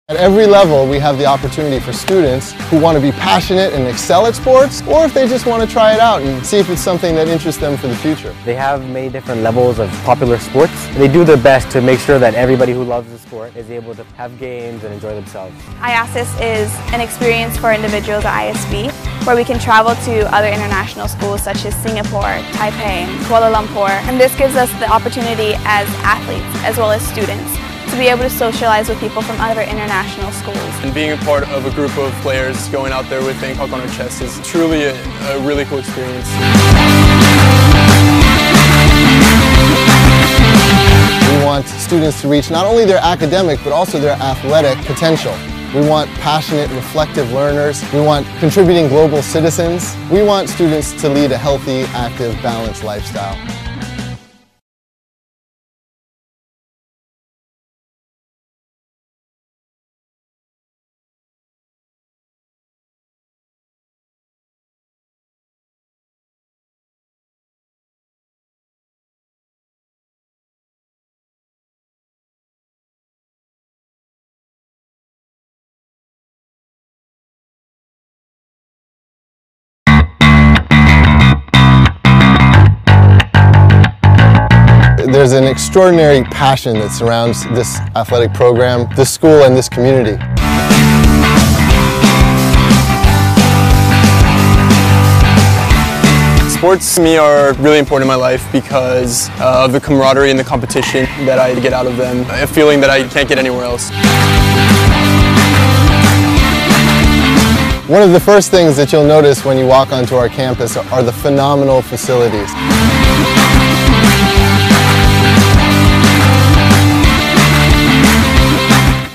At every level, we have the opportunity for students who want to be passionate and excel at sports, or if they just want to try it out and see if it's something that interests them for the future. They have many different levels of popular sports. They do their best to make sure that everybody who loves the sport is able to have games and enjoy themselves. ISB is an experience for individuals at ISB where we can travel to other international schools such as Singapore, Taipei, Kuala Lumpur, and this gives us the opportunity as athletes as well as students to be able to socialize with people from other international schools. And being a part of a group of players going out there with Bangkok on our chest is truly a really cool experience. We want students to reach not only their academic but also their athletic potential. We want passionate, reflective learners. We want contributing global citizens. We want students to lead a healthy, active, balanced lifestyle. There's an extraordinary passion that surrounds this athletic program, this school, and this community. Sports to me are really important in my life because of the camaraderie and the competition that I get out of them, a feeling that I can't get anywhere else. One of the first things that you'll notice when you walk onto our campus are the phenomenal facilities.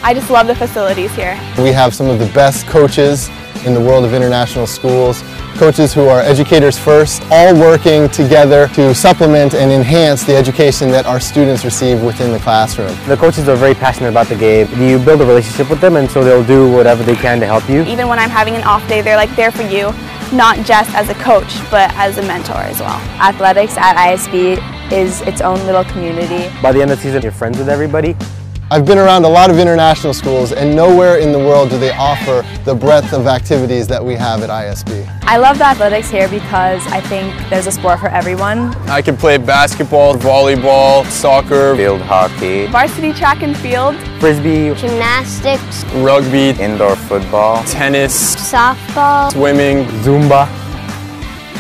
I just love the facilities here. We have some of the best coaches in the world of international schools, coaches who are educators first, all working together to supplement and enhance the education that our students receive within the classroom. The coaches are very passionate about the game. You build a relationship with them, and so they'll do whatever they can to help you. Even when I'm having an off day, they're like there for you, not just as a coach, but as a mentor as well. Athletics at ISB is its own little community. By the end of the season, you're friends with everybody. I've been around a lot of international schools, and nowhere in the world do they offer the breadth of activities that we have at ISB. I love the athletics here because I think there's a sport for everyone. I can play basketball, volleyball, soccer, Field hockey, Varsity track and field, frisbee, gymnastics, rugby, indoor football, tennis, softball, swimming, Zumba.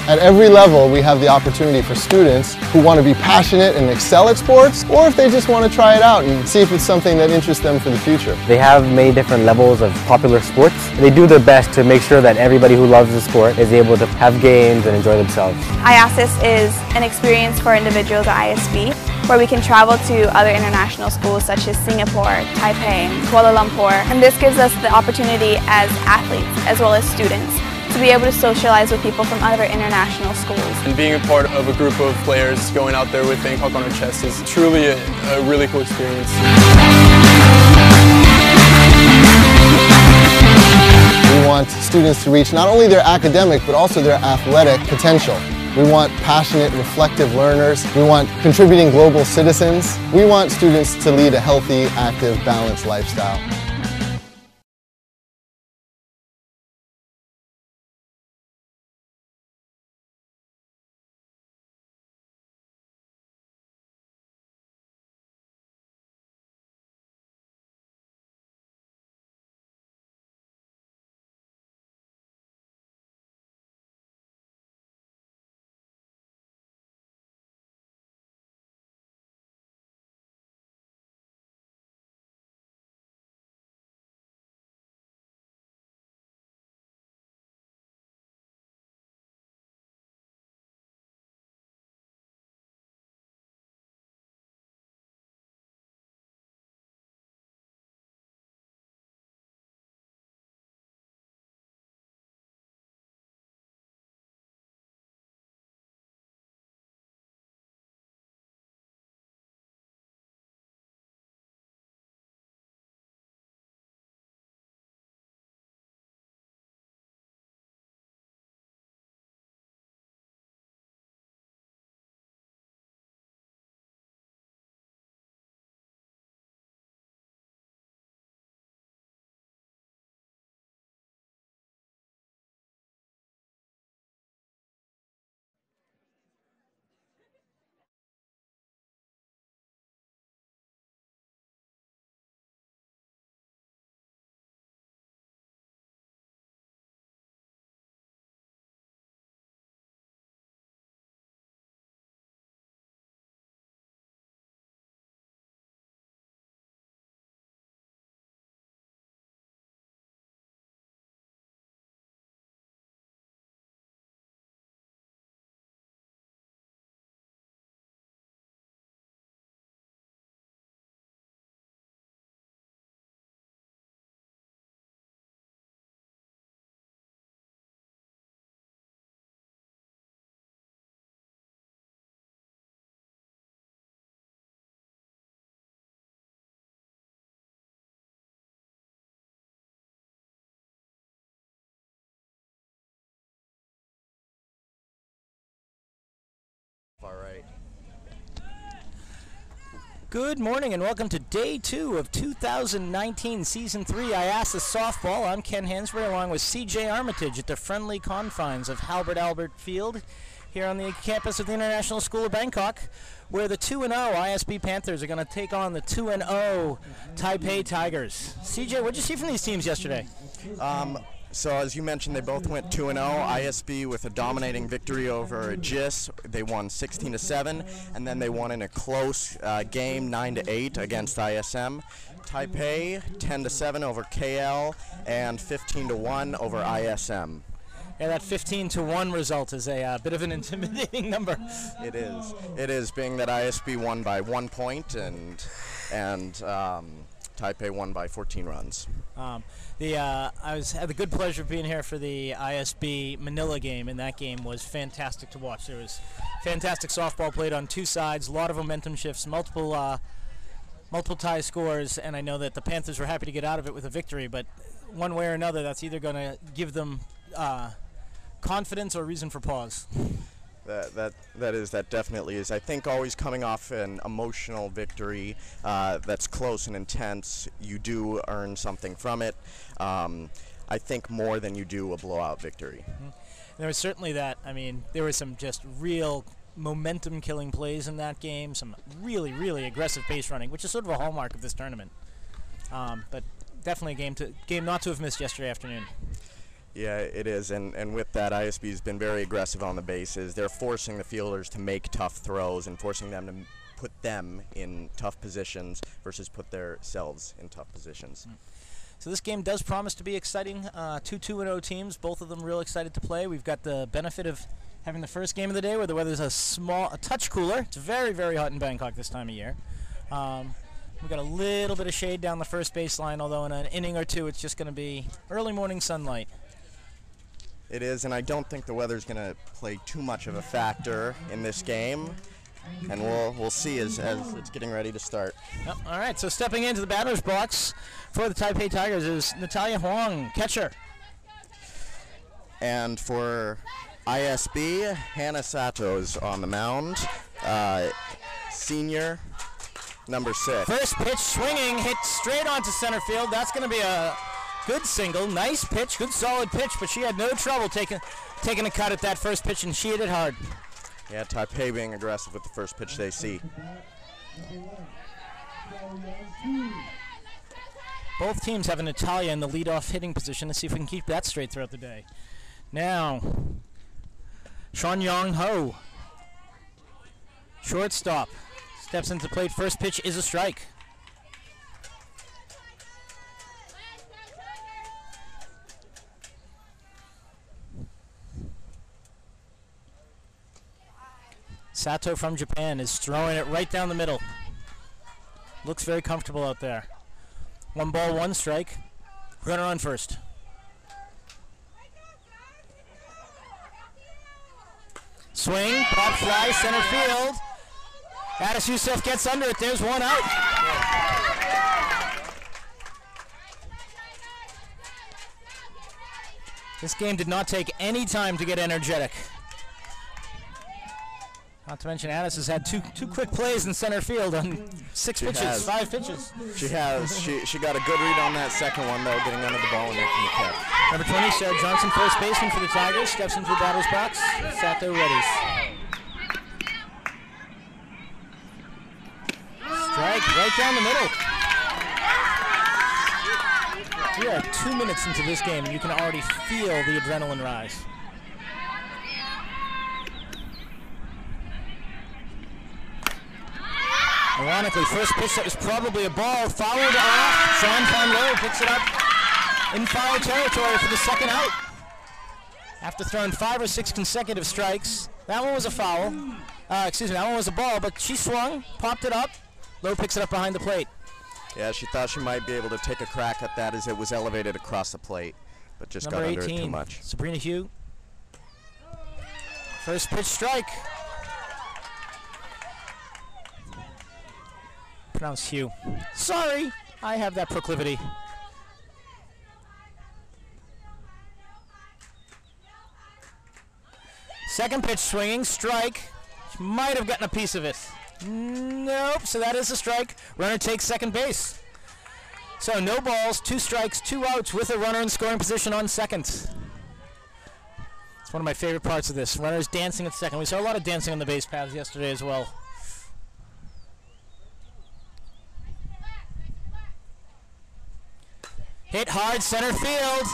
At every level, we have the opportunity for students who want to be passionate and excel at sports, or if they just want to try it out and see if it's something that interests them for the future. They have many different levels of popular sports. They do their best to make sure that everybody who loves the sport is able to have games and enjoy themselves. ISB is an experience for individuals at ISB where we can travel to other international schools such as Singapore, Taipei, Kuala Lumpur, and this gives us the opportunity as athletes as well as students to be able to socialize with people from other international schools. And being a part of a group of players going out there with Bangkok on our chest is truly a really cool experience. We want students to reach not only their academic but also their athletic potential. We want passionate, reflective learners. We want contributing global citizens. We want students to lead a healthy, active, balanced lifestyle. Good morning and welcome to Day 2 of 2019 Season 3 ISB Softball. I'm Ken Hansberry along with CJ Armitage at the friendly confines of Halbert Albert Field here on the campus of the International School of Bangkok, where the 2-0 ISB Panthers are going to take on the 2-0 Taipei Tigers. CJ, what did you see from these teams yesterday? So as you mentioned, they both went 2-0. ISB with a dominating victory over GIS. They won 16-7, and then they won in a close game 9-8 against ISM. Taipei 10-7 over KL and 15-1 over ISM. Yeah, that 15-1 result is a bit of an intimidating number. It is. It is, being that ISB won by 1 point and Taipei won by 14 runs. I had the good pleasure of being here for the ISB Manila game, and that game was fantastic to watch. There was fantastic softball played on two sides, a lot of momentum shifts, multiple tie scores, and I know that the Panthers were happy to get out of it with a victory, but one way or another, that's either going to give them confidence or reason for pause. That definitely is. I think always coming off an emotional victory that's close and intense, you do earn something from it. I think more than you do a blowout victory. Mm-hmm. There was certainly that. I mean, there were some just real momentum-killing plays in that game, some really, really aggressive base running, which is sort of a hallmark of this tournament. But definitely a game not to have missed yesterday afternoon. Yeah, it is, and with that, ISB's been very aggressive on the bases. They're forcing the fielders to make tough throws and forcing them to put them in tough positions versus put themselves in tough positions. So this game does promise to be exciting. Two 2-0 teams, both of them real excited to play. We've got the benefit of having the first game of the day where the weather's a touch cooler. It's very, very hot in Bangkok this time of year. We've got a little bit of shade down the first baseline, although in an inning or two it's just going to be early morning sunlight. It is, and I don't think the weather's going to play too much of a factor in this game, and we'll see as it's getting ready to start. Oh, all right, so stepping into the batter's box for the Taipei Tigers is Natalia Huang, catcher. And for ISB, Hannah Sato's on the mound, senior, number 6. First pitch swinging, hit straight onto center field. That's going to be a good single, nice pitch, good solid pitch, but she had no trouble taking a cut at that first pitch, and she hit it hard. Yeah, Taipei being aggressive with the first pitch they see. Both teams have Natalia in the leadoff hitting position. Let's see if we can keep that straight throughout the day. Now, Sean Yong Ho, shortstop, steps into the plate. First pitch is a strike. Sato from Japan is throwing it right down the middle. Looks very comfortable out there. 1 ball, 1 strike. Runner on first. Swing, pop fly, center field. Addis Youssef gets under it. There's 1 out. This game did not take any time to get energetic. Not to mention, Addis has had two quick plays in center field on 5 pitches. She has. She got a good read on that second one, though, getting under the ball and making the catch. Number 20, Sarah Johnson, first baseman for the Tigers, steps into the batter's box. Sato readies. Strike right down the middle. We are 2 minutes into this game, and you can already feel the adrenaline rise. Ironically, first pitch that was probably a ball, fouled off. Sean Fonlo picks it up in foul territory for the second out. After throwing 5 or 6 consecutive strikes, that one was a foul. That one was a ball, but she swung, popped it up. Lowe picks it up behind the plate. Yeah, she thought she might be able to take a crack at that as it was elevated across the plate, but just Number got under 18, it too much. Sabrina Hugh. First pitch strike. Pronounced Hugh. Sorry, I have that proclivity. Second pitch swinging, strike. She might have gotten a piece of it. Nope, so that is a strike. Runner takes second base. So no balls, 2 strikes, 2 outs with a runner in scoring position on second. It's one of my favorite parts of this. Runners dancing at second. We saw a lot of dancing on the base paths yesterday as well. Hit hard, center field.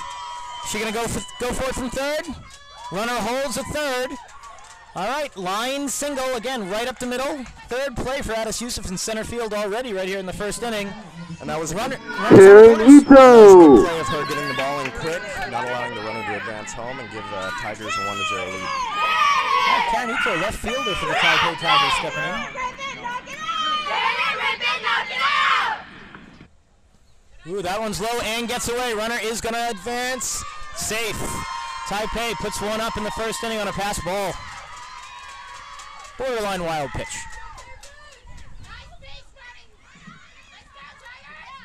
She gonna go for it from third? Runner holds at third. All right, line single again, right up the middle. Third play for Addis Yusuf in center field already, right here in the first inning. And that was a good Ito. play of her getting the ball in quick, not allowing the runner to advance home and give the Tigers a 1-0 lead. Karen Ito, left fielder for the Taipei Tigers, stepping in. Ooh, that one's low and gets away. Runner is going to advance. Safe. Taipei puts one up in the first inning on a pass ball. Borderline wild pitch.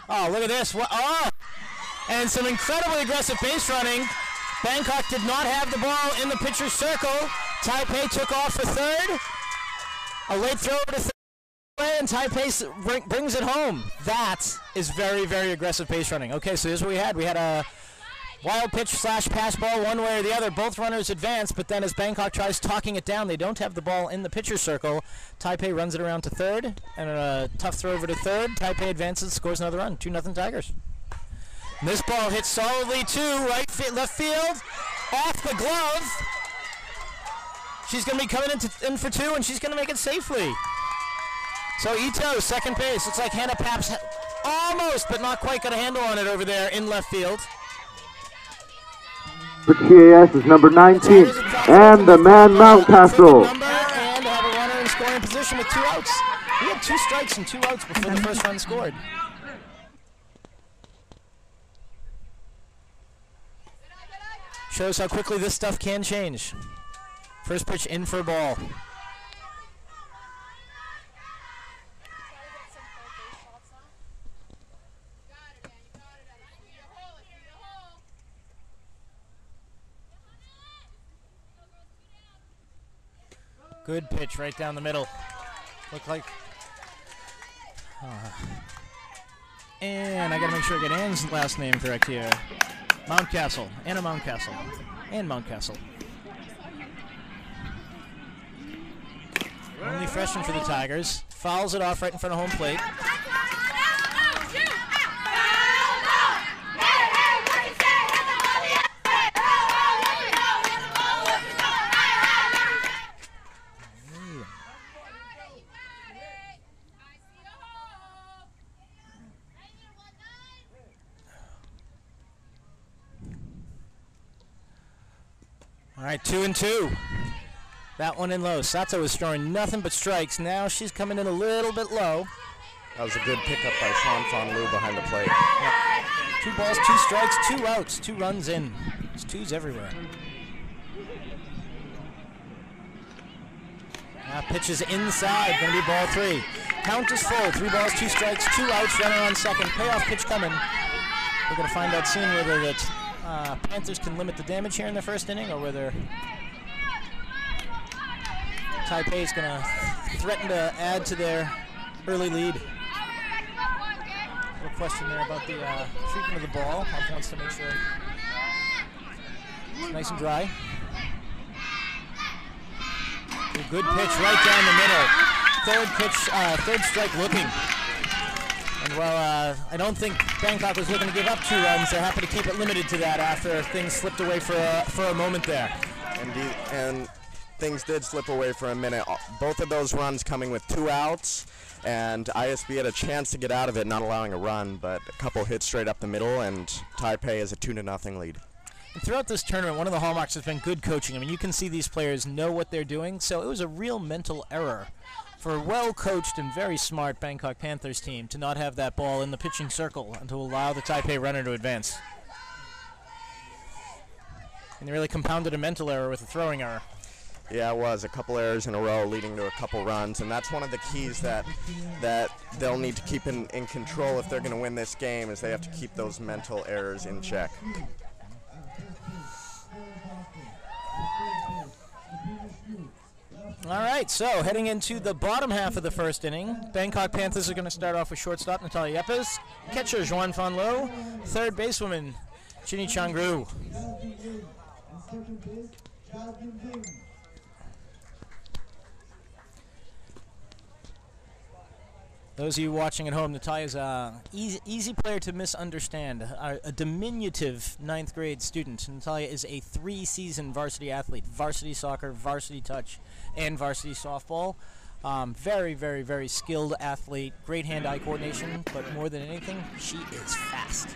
Oh, look at this. What? Oh! And some incredibly aggressive base running. Bangkok did not have the ball in the pitcher's circle. Taipei took off for third. A late throw to third. And Taipei brings it home. That is very, very aggressive base running. Okay, so here's what we had. We had a wild pitch / pass ball one way or the other. Both runners advance, but then as Bangkok tries talking it down, they don't have the ball in the pitcher's circle. Taipei runs it around to third, and a tough throw over to third. Taipei advances, scores another run. 2-0 Tigers. And this ball hits solidly to left field, off the glove. She's going to be coming in for 2, and she's going to make it safely. So Ito, second base. Looks like Hannah Paps almost, but not quite, got a handle on it over there in left field. For TAS is number 19, and the man Mountcastle. And have a runner in scoring position with 2 outs. We had 2 strikes and 2 outs before the first run scored. Shows how quickly this stuff can change. First pitch in for a ball. Good pitch right down the middle. Look like... and I gotta make sure I get Ann's last name correct here. Mountcastle. Anna Mountcastle. Ann Mountcastle. Only freshman for the Tigers. Fouls it off right in front of home plate. All right, 2-2. That one in low. Sato was throwing nothing but strikes. Now she's coming in a little bit low. That was a good pickup by Sean Fon Lu behind the plate. Yep. 2 balls, 2 strikes, 2 outs, 2 runs in. There's 2s everywhere. Now pitches inside, going to be ball 3. Count is full. 3 balls, 2 strikes, 2 outs, runner on second. Payoff pitch coming. We're going to find out soon whether the Panthers can limit the damage here in the first inning, or whether Taipei is going to threaten to add to their early lead. A little question there about the treatment of the ball. Hump wants to make sure it's nice and dry. A good pitch right down the middle. Third pitch, third strike looking. And while I don't think Bangkok was looking to give up 2 runs, they're happy to keep it limited to that after things slipped away for a moment there. And things did slip away for a minute. Both of those runs coming with 2 outs, and ISB had a chance to get out of it, not allowing a run, but a couple hits straight up the middle, and Taipei has a 2-0 lead. And throughout this tournament, one of the hallmarks has been good coaching. I mean, you can see these players know what they're doing, so it was a real mental error for a well-coached and very smart Bangkok Panthers team to not have that ball in the pitching circle and to allow the Taipei runner to advance. And they really compounded a mental error with a throwing error. Yeah, it was. A couple errors in a row leading to a couple runs, and that's one of the keys that they'll need to keep in control if they're going to win this game, is they have to keep those mental errors in check. All right, so heading into the bottom half of the first inning, Bangkok Panthers are going to start off with shortstop Natalia Yepes, catcher Juan Fan Lo, third basewoman Ginny Changru. Those of you watching at home, Natalia's an easy player to misunderstand, a diminutive 9th grade student. Natalia is a 3-season varsity athlete, varsity soccer, varsity touch, and varsity softball. Very, very, very skilled athlete, great hand-eye coordination, but more than anything, she is fast.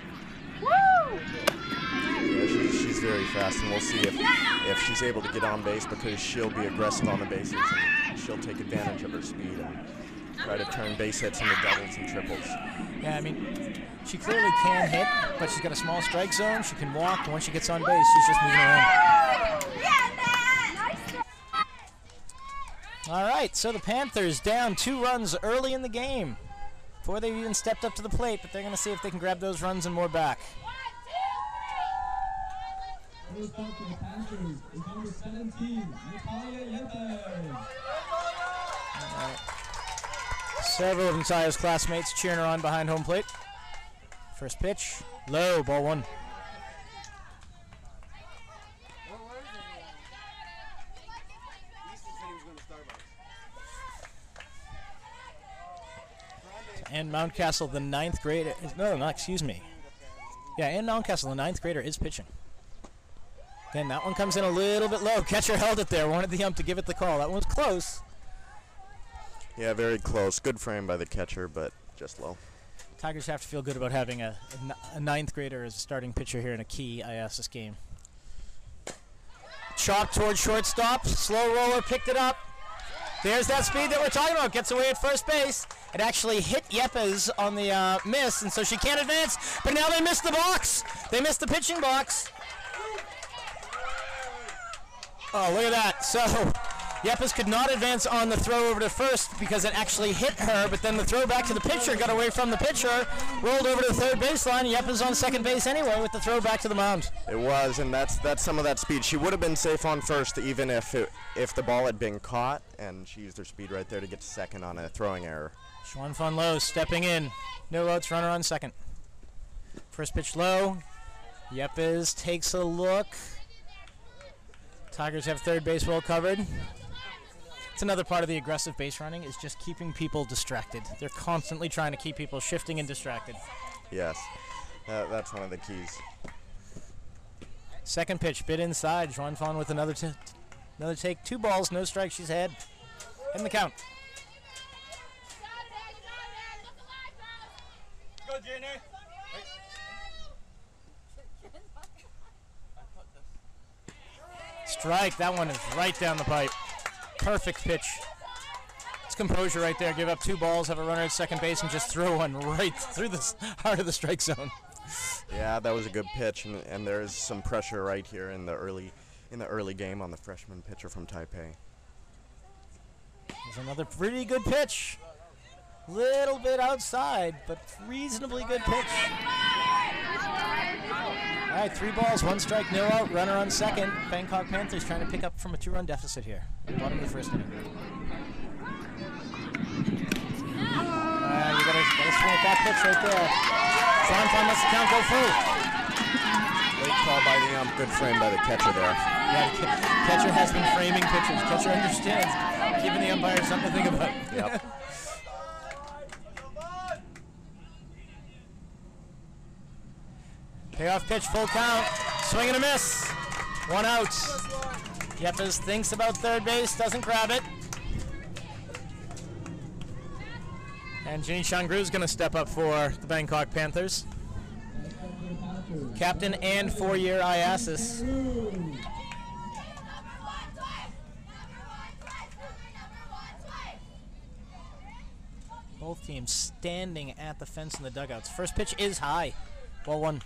Woo! Yeah, she's very fast, and we'll see if she's able to get on base, because she'll be aggressive on the bases, and she'll take advantage of her speed and try to turn base hits into doubles and triples. Yeah, I mean, she clearly can hit, but she's got a small strike zone. She can walk. Once she gets on base, she's just moving around. All right, so the Panthers down 2 runs early in the game before they've even stepped up to the plate, but they're going to see if they can grab those runs and more back. First up for the Panthers is number 17, Natalia Yepes. All right. Several of Natalia's classmates cheering her on behind home plate. First pitch, low, ball 1. And Mountcastle, the 9th grader, excuse me. Yeah, and Mountcastle, the 9th grader, is pitching. Again, that one comes in a little bit low. Catcher held it there, wanted the ump to give it the call. That one was close. Yeah, very close. Good frame by the catcher, but just low. Tigers have to feel good about having a 9th grader as a starting pitcher here in a key ISS game. Chop towards shortstop. Slow roller, picked it up. There's that speed that we're talking about. Gets away at first base. It actually hit Yepes on the miss, and so she can't advance. But now they missed the box. They missed the pitching box. Oh, look at that. So Yepes could not advance on the throw over to first because it actually hit her, but then the throw back to the pitcher got away from the pitcher, rolled over to the third baseline. Yepes on second base anyway with the throw back to the mound. It was, and that's some of that speed. She would have been safe on first even if the ball had been caught, and she used her speed right there to get to second on a throwing error. Juan Fan Lo stepping in. No outs, runner on second. First pitch low. Yepes takes a look. Tigers have third base well covered. It's another part of the aggressive base running is just keeping people distracted. They're constantly trying to keep people shifting and distracted. Yes, that's one of the keys. Second pitch, bit inside. Juan Fan with another take. 2 balls, no strikes. She's ahead. In the count. Go, Jenny. Strike. That one is right down the pipe. Perfect pitch. It's composure right there. Give up 2 balls, have a runner at second base, and just throw one right through the heart of the strike zone. Yeah, that was a good pitch, and there is some pressure right here in the early game on the freshman pitcher from Taipei. There's another pretty good pitch. Little bit outside, but reasonably good pitch. All right, 3 balls, 1 strike, no out, runner on second. Bangkok Panthers trying to pick up from a 2-run deficit here. Bottom of the first inning. You gotta swing at that pitch right there. Juan Fan lets the count go full. Late call by the ump, good frame by the catcher there. Yeah, the catcher has been framing pitches. Catcher understands, giving the umpire something to think about. Yep. Payoff pitch, full count, swing and a miss. 1 out. Yepes thinks about third base, doesn't grab it. And Ginny Changru is going to step up for the Bangkok Panthers. Captain and 4-year IASIS. Both teams standing at the fence in the dugouts. First pitch is high. Ball 1.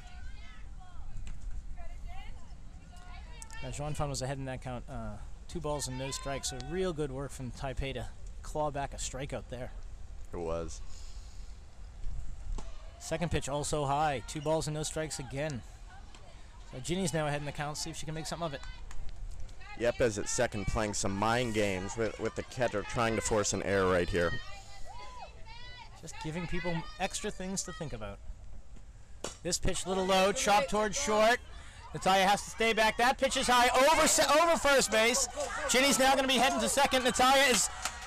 Juan Fan was ahead in that count. 2 balls and no strikes. So real good work from Taipei to claw back a strikeout there. It was. Second pitch also high. 2 balls and no strikes again. So Ginny's now ahead in the count. See if she can make something of it. Yepes at second playing some mind games with the catcher trying to force an error right here. Just giving people extra things to think about. This pitch a little low, chop towards short. Natalia has to stay back. That pitch is high over first base. Ginny's now going to be heading to second. Natalia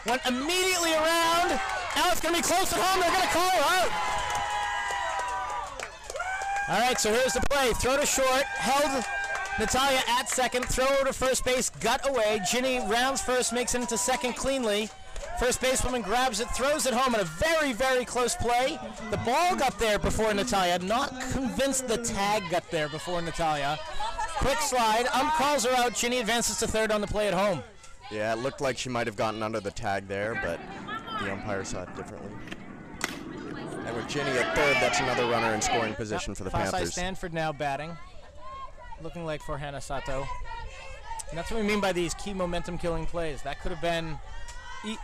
went immediately around. Now it's going to be close at home. They're going to call her out. All right, so here's the play. Throw to short, held Natalia at second, throw over to first base, gut away. Ginny rounds first, makes it into second cleanly. First basewoman grabs it, throws it home in a very, very close play. The ball got there before Natalia. Not convinced the tag got there before Natalia. Quick slide, calls her out. Ginny advances to third on the play at home. Yeah, it looked like she might have gotten under the tag there, but the umpire saw it differently. And with Ginny at third, that's another runner in scoring position for the Panthers. Stanford now batting. Looking like for Hannah Sato. And that's what we mean by these key momentum-killing plays. That could have been,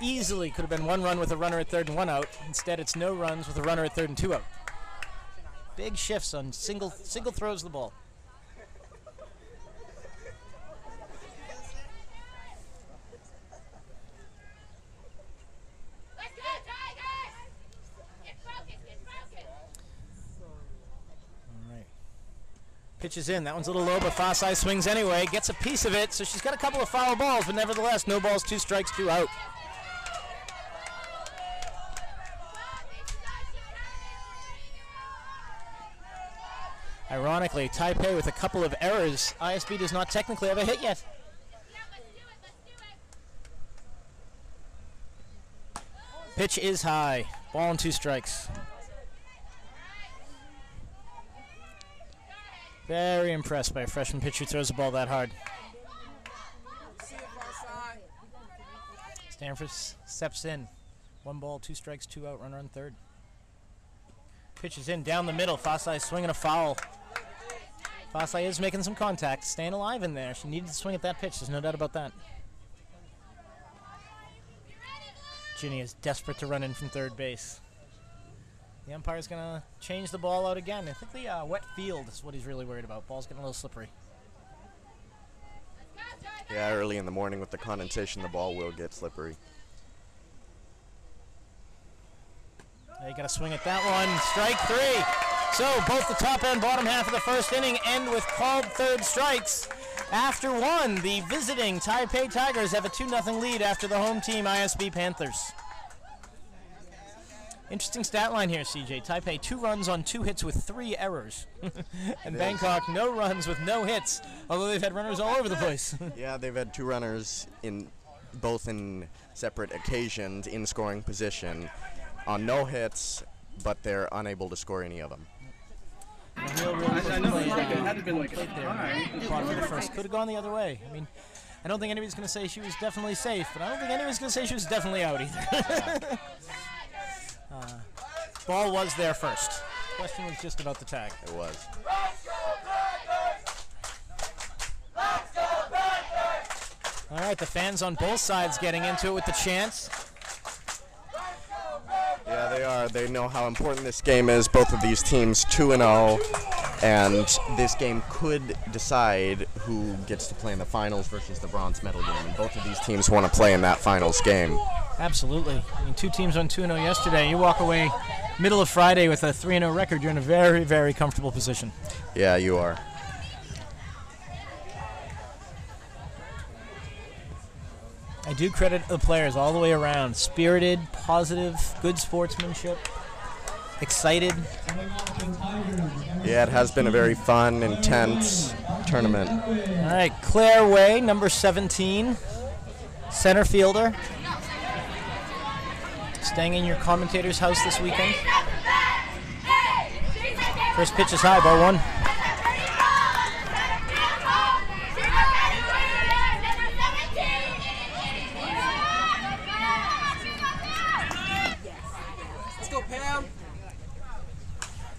easily could have been 1 run with a runner at third and 1 out. Instead, it's no runs with a runner at third and 2 out. Big shifts on single throws the ball. Pitches in. That one's a little low, but Fasai swings anyway. Gets a piece of it, so she's got a couple of foul balls, but nevertheless, no balls, 2 strikes, 2 out. Ironically, Taipei with a couple of errors. ISB does not technically have a hit yet. Pitch is high. Ball and 2 strikes. Very impressed by a freshman pitcher who throws the ball that hard. Stanford steps in. 1 ball, 2 strikes, 2 out, runner on third. Pitch is in, down the middle. Fasai swinging a foul. Fasai is making some contact, staying alive in there. She needed to swing at that pitch, there's no doubt about that. Ginny is desperate to run in from third base. The umpire's going to change the ball out again. I think the wet field is what he's really worried about. Ball's getting a little slippery. Yeah, early in the morning with the condensation, the ball will get slippery. You got to swing at that one. Strike 3. So both the top and bottom half of the first inning end with called third strikes. After 1, the visiting Taipei Tigers have a 2-0 lead after the home team ISB Panthers. Interesting stat line here, CJ. Taipei 2 runs on 2 hits with 3 errors. And Bangkok no runs with no hits, although they've had runners all over the place. Yeah, they've had 2 runners both in separate occasions in scoring position on no hits, but they're unable to score any of them. I know, it had been like a tie. Could have gone the other way. I mean, I don't think anybody's going to say she was definitely safe, but I don't think anybody's going to say she was definitely out either. Ball was there first. Question was just about the tag. It was. All right, the fans on both sides getting into it with the chants. Yeah, they are. They know how important this game is. Both of these teams 2-0, and this game could decide who gets to play in the finals versus the bronze medal game. And both of these teams want to play in that finals game. Absolutely. I mean, 2 teams on 2-0 yesterday. You walk away middle of Friday with a 3-0 record. You're in a very, very comfortable position. Yeah, you are. I do credit the players all the way around. Spirited, positive, good sportsmanship, excited. Yeah, it has been a very fun, intense tournament. All right, Claire Way, number 17, center fielder. Staying in your commentator's house this weekend. First pitch is high, ball 1.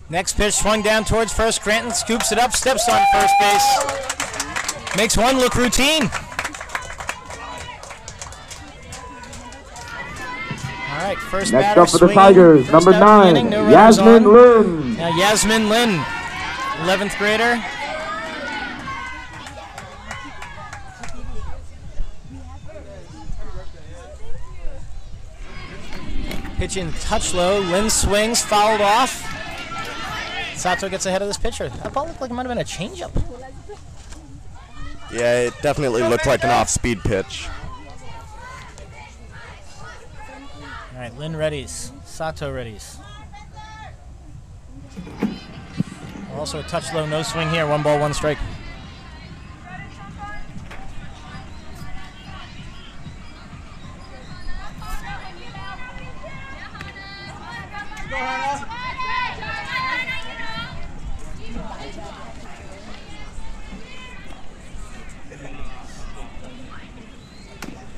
Next pitch swung down towards first. Cranton scoops it up, steps on first base. Makes one look routine. All right, first Next batter up for the swinging. Tigers, number 9, Yasmin Lin. Now Yasmin Lin, 11th grader. Pitch in, touch low. Lynn swings, fouled off. Sato gets ahead of this pitcher. That ball looked like it might have been a changeup. Yeah, it definitely looked like an off-speed pitch. All right, Lynn readies. Sato readies. Also a touch low, no swing here. 1 ball, 1 strike.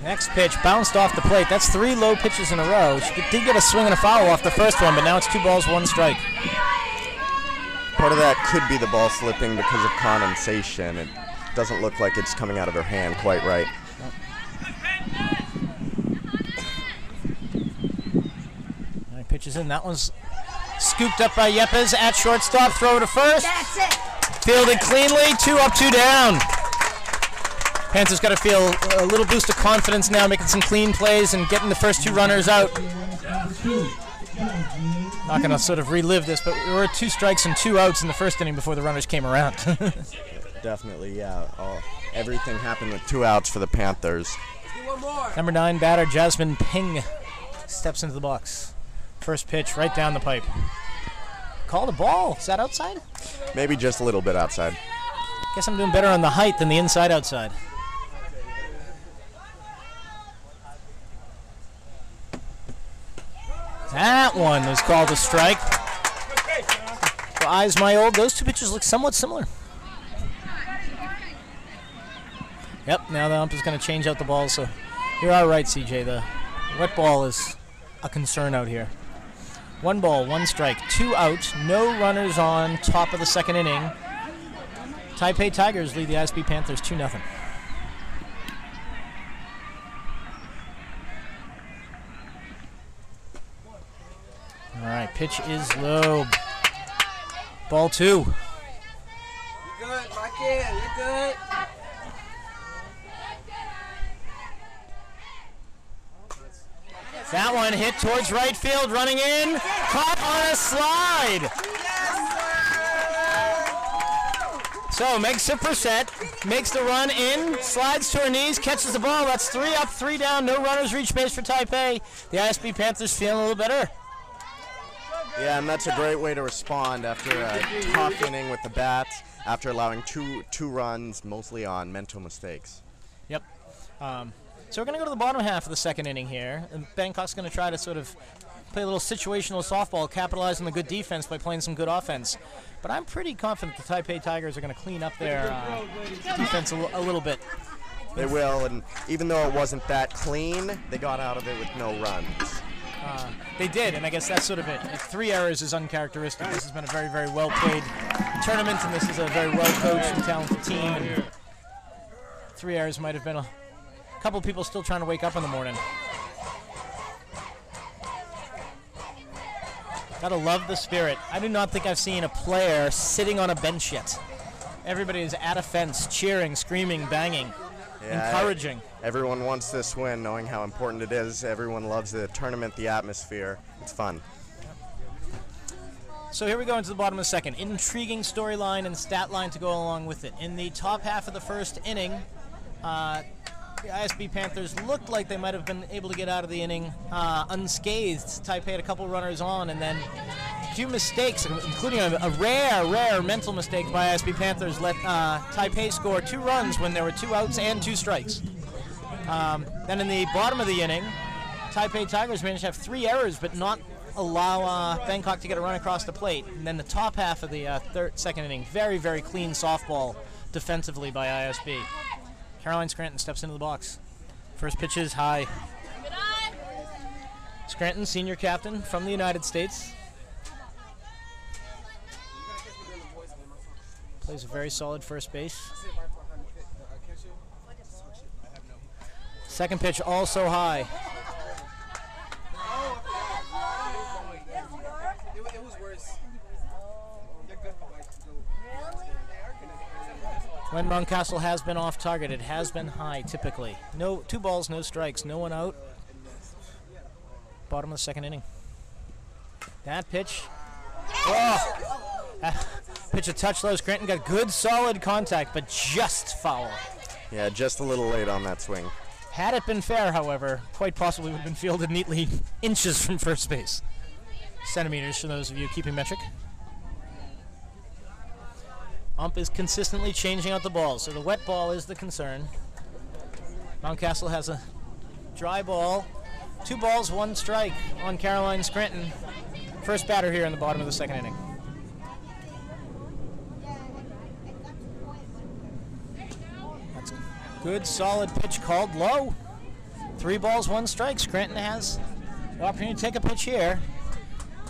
Next pitch bounced off the plate. That's 3 low pitches in a row. She did get a swing and a foul off the first one, but now it's 2 balls, 1 strike. Part of that could be the ball slipping because of condensation. It doesn't look like it's coming out of her hand quite right. All right, pitches in. That one's scooped up by Yepes at shortstop. Throw to first. That's it. Fielded cleanly. 2 up, 2 down. Panthers got to feel a little boost of confidence now, making some clean plays and getting the first 2 runners out. Not going to sort of relive this, but we were 2 strikes and 2 outs in the first inning before the runners came around. Definitely, yeah. Everything happened with 2 outs for the Panthers. Number 9 batter Jasmine Ping steps into the box. First pitch right down the pipe. Called a ball. Is that outside? Maybe just a little bit outside. Guess I'm doing better on the height than the inside-outside. That one was called a strike. For eyes my old, those 2 pitches look somewhat similar. Yep, now the ump is going to change out the ball, so you're all right, CJ. The wet ball is a concern out here. 1 ball, 1 strike, 2 outs, no runners on, top of the second inning. Taipei Tigers lead the ISB Panthers 2-0. All right, pitch is low. Ball 2. You good, my kid? You good? That one hit towards right field, running in, caught on a slide. So makes a percent, makes the run in, slides to her knees, catches the ball. That's 3 up, 3 down. No runners reach base for Taipei. The ISB Panthers feeling a little better. Yeah, and that's a great way to respond after a tough inning with the bats, after allowing two runs, mostly on mental mistakes. Yep. So we're going to go to the bottom half of the second inning here. And Bangkok's going to try to sort of play a little situational softball, capitalize on the good defense by playing some good offense. But I'm pretty confident the Taipei Tigers are going to clean up their defense a little bit. They will, and even though it wasn't that clean, they got out of it with no runs. They did, and I guess that's sort of it. 3 errors is uncharacteristic. This has been a very, very well-played tournament, and this is a very well-coached and talented team. And 3 errors might have been a couple of people still trying to wake up in the morning. Gotta love the spirit. I do not think I've seen a player sitting on a bench yet. Everybody is at a fence, cheering, screaming, banging, encouraging. Everyone wants this win, knowing how important it is. Everyone loves the tournament, the atmosphere. It's fun. So here we go into the bottom of the second. Intriguing storyline and stat line to go along with it. In the top half of the first inning, the ISB Panthers looked like they might have been able to get out of the inning unscathed. Taipei had a couple runners on, and then a few mistakes, including a rare mental mistake by ISB Panthers, let Taipei score 2 runs when there were 2 outs and 2 strikes. Then in the bottom of the inning, Taipei Tigers managed to have 3 errors, but not allow Bangkok to get a run across the plate. And then the top half of the second inning, very, very clean softball defensively by ISB. Caroline Scranton steps into the box. First pitch is high. Scranton, senior captain from the United States. Plays a very solid first base. Second pitch also high. When Mountcastle has been off target, it has been high typically. No 2 balls, no strikes, no one out. bottom of the second inning. That pitch. Oh! Pitch a touch low. Scranton got good solid contact, but just foul. Yeah, just a little late on that swing. Had it been fair, however, quite possibly would have been fielded neatly inches from first base. Centimeters for those of you keeping metric. Ump is consistently changing out the balls, so the wet ball is the concern. Mountcastle has a dry ball. 2 balls, 1 strike on Caroline Scranton. First batter here in the bottom of the second inning. That's good, solid pitch called low. 3 balls, 1 strike. Scranton has the opportunity to take a pitch here.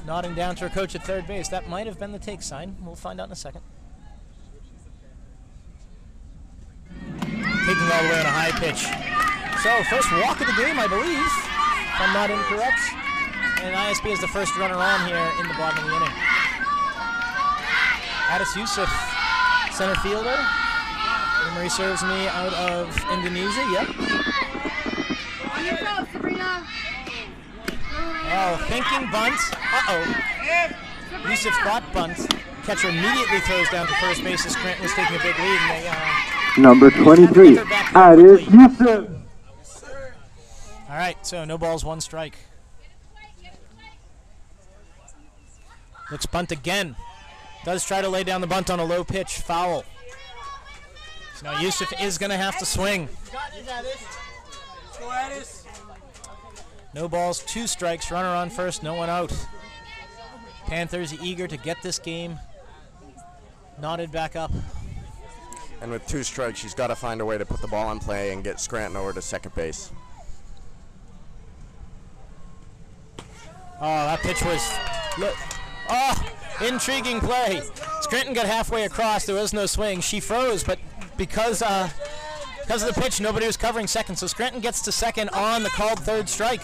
Nodding down to her coach at third base. That might have been the take sign. We'll find out in a second. Taking all the way on a high pitch. So, first walk of the game, I believe, if I'm not incorrect. And ISB is the first runner on here in the bottom of the inning. Addis Yusuf, center fielder. Memory serves me out of Indonesia, yep. Oh, thinking bunt. Uh-oh. Yusuf thought bunt. Catcher immediately throws down to first base as Scranton was taking a big lead. And they, Number 23, Addis Yusuf. All right, so no balls, 1 strike. Looks bunt again. Does try to lay down the bunt on a low pitch, foul. So now Yusuf is going to have to swing. No balls, 2 strikes, runner on first, no one out. Panthers eager to get this game knotted back up. And with 2 strikes, she's got to find a way to put the ball in play and get Scranton over to second base. Oh, that pitch was... Look. Oh, intriguing play. Scranton got halfway across. There was no swing. She froze, but because of the pitch, nobody was covering second. So Scranton gets to second on the called third strike.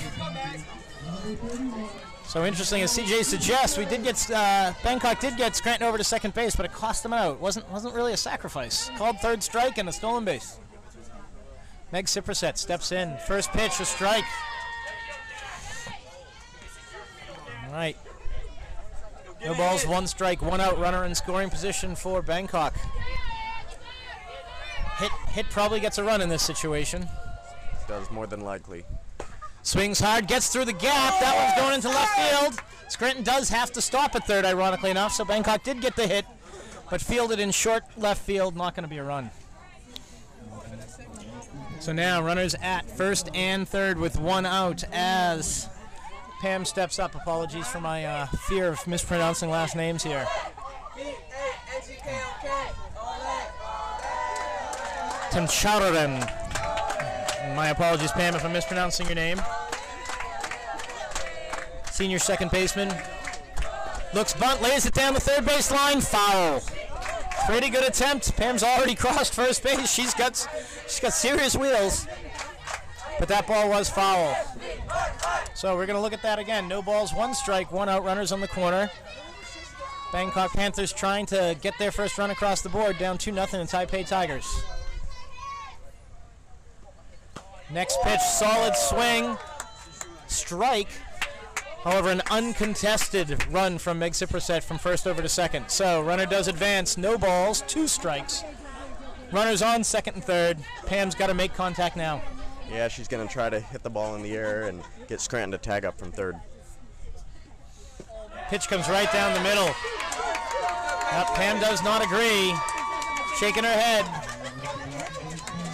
So interesting, as CJ suggests, we did get Bangkok did get Scranton over to second base, but it cost them out. Wasn't really a sacrifice. Called third strike and a stolen base. Meg Ciprasset steps in. First pitch, a strike. All right. No balls, 1 strike, 1 out, runner in scoring position for Bangkok. Hit probably gets a run in this situation. Does more than likely. Swings hard, gets through the gap. That one's going into left field. Scranton does have to stop at third, ironically enough, so Bangkok did get the hit, but fielded in short left field, not going to be a run. So now runners at first and third with 1 out as Pam steps up. Apologies for my fear of mispronouncing last names here. Timchararan. My apologies, Pam, if I'm mispronouncing your name. Senior second baseman. Looks bunt, lays it down the third base line, foul. Pretty good attempt. Pam's already crossed first base. She's got serious wheels. But that ball was foul. So we're going to look at that again. No balls, 1 strike, 1 out, runners on the corner. Bangkok Panthers trying to get their first run across the board, down 2-0 in Taipei Tigers. Next pitch, solid swing, strike. However, an uncontested run from Meg Ciprasset from first over to second. So runner does advance, no balls, 2 strikes. Runners on second and third. Pam's got to make contact now. Yeah, she's going to try to hit the ball in the air and get Scranton to tag up from third. Pitch comes right down the middle. Pam does not agree, shaking her head.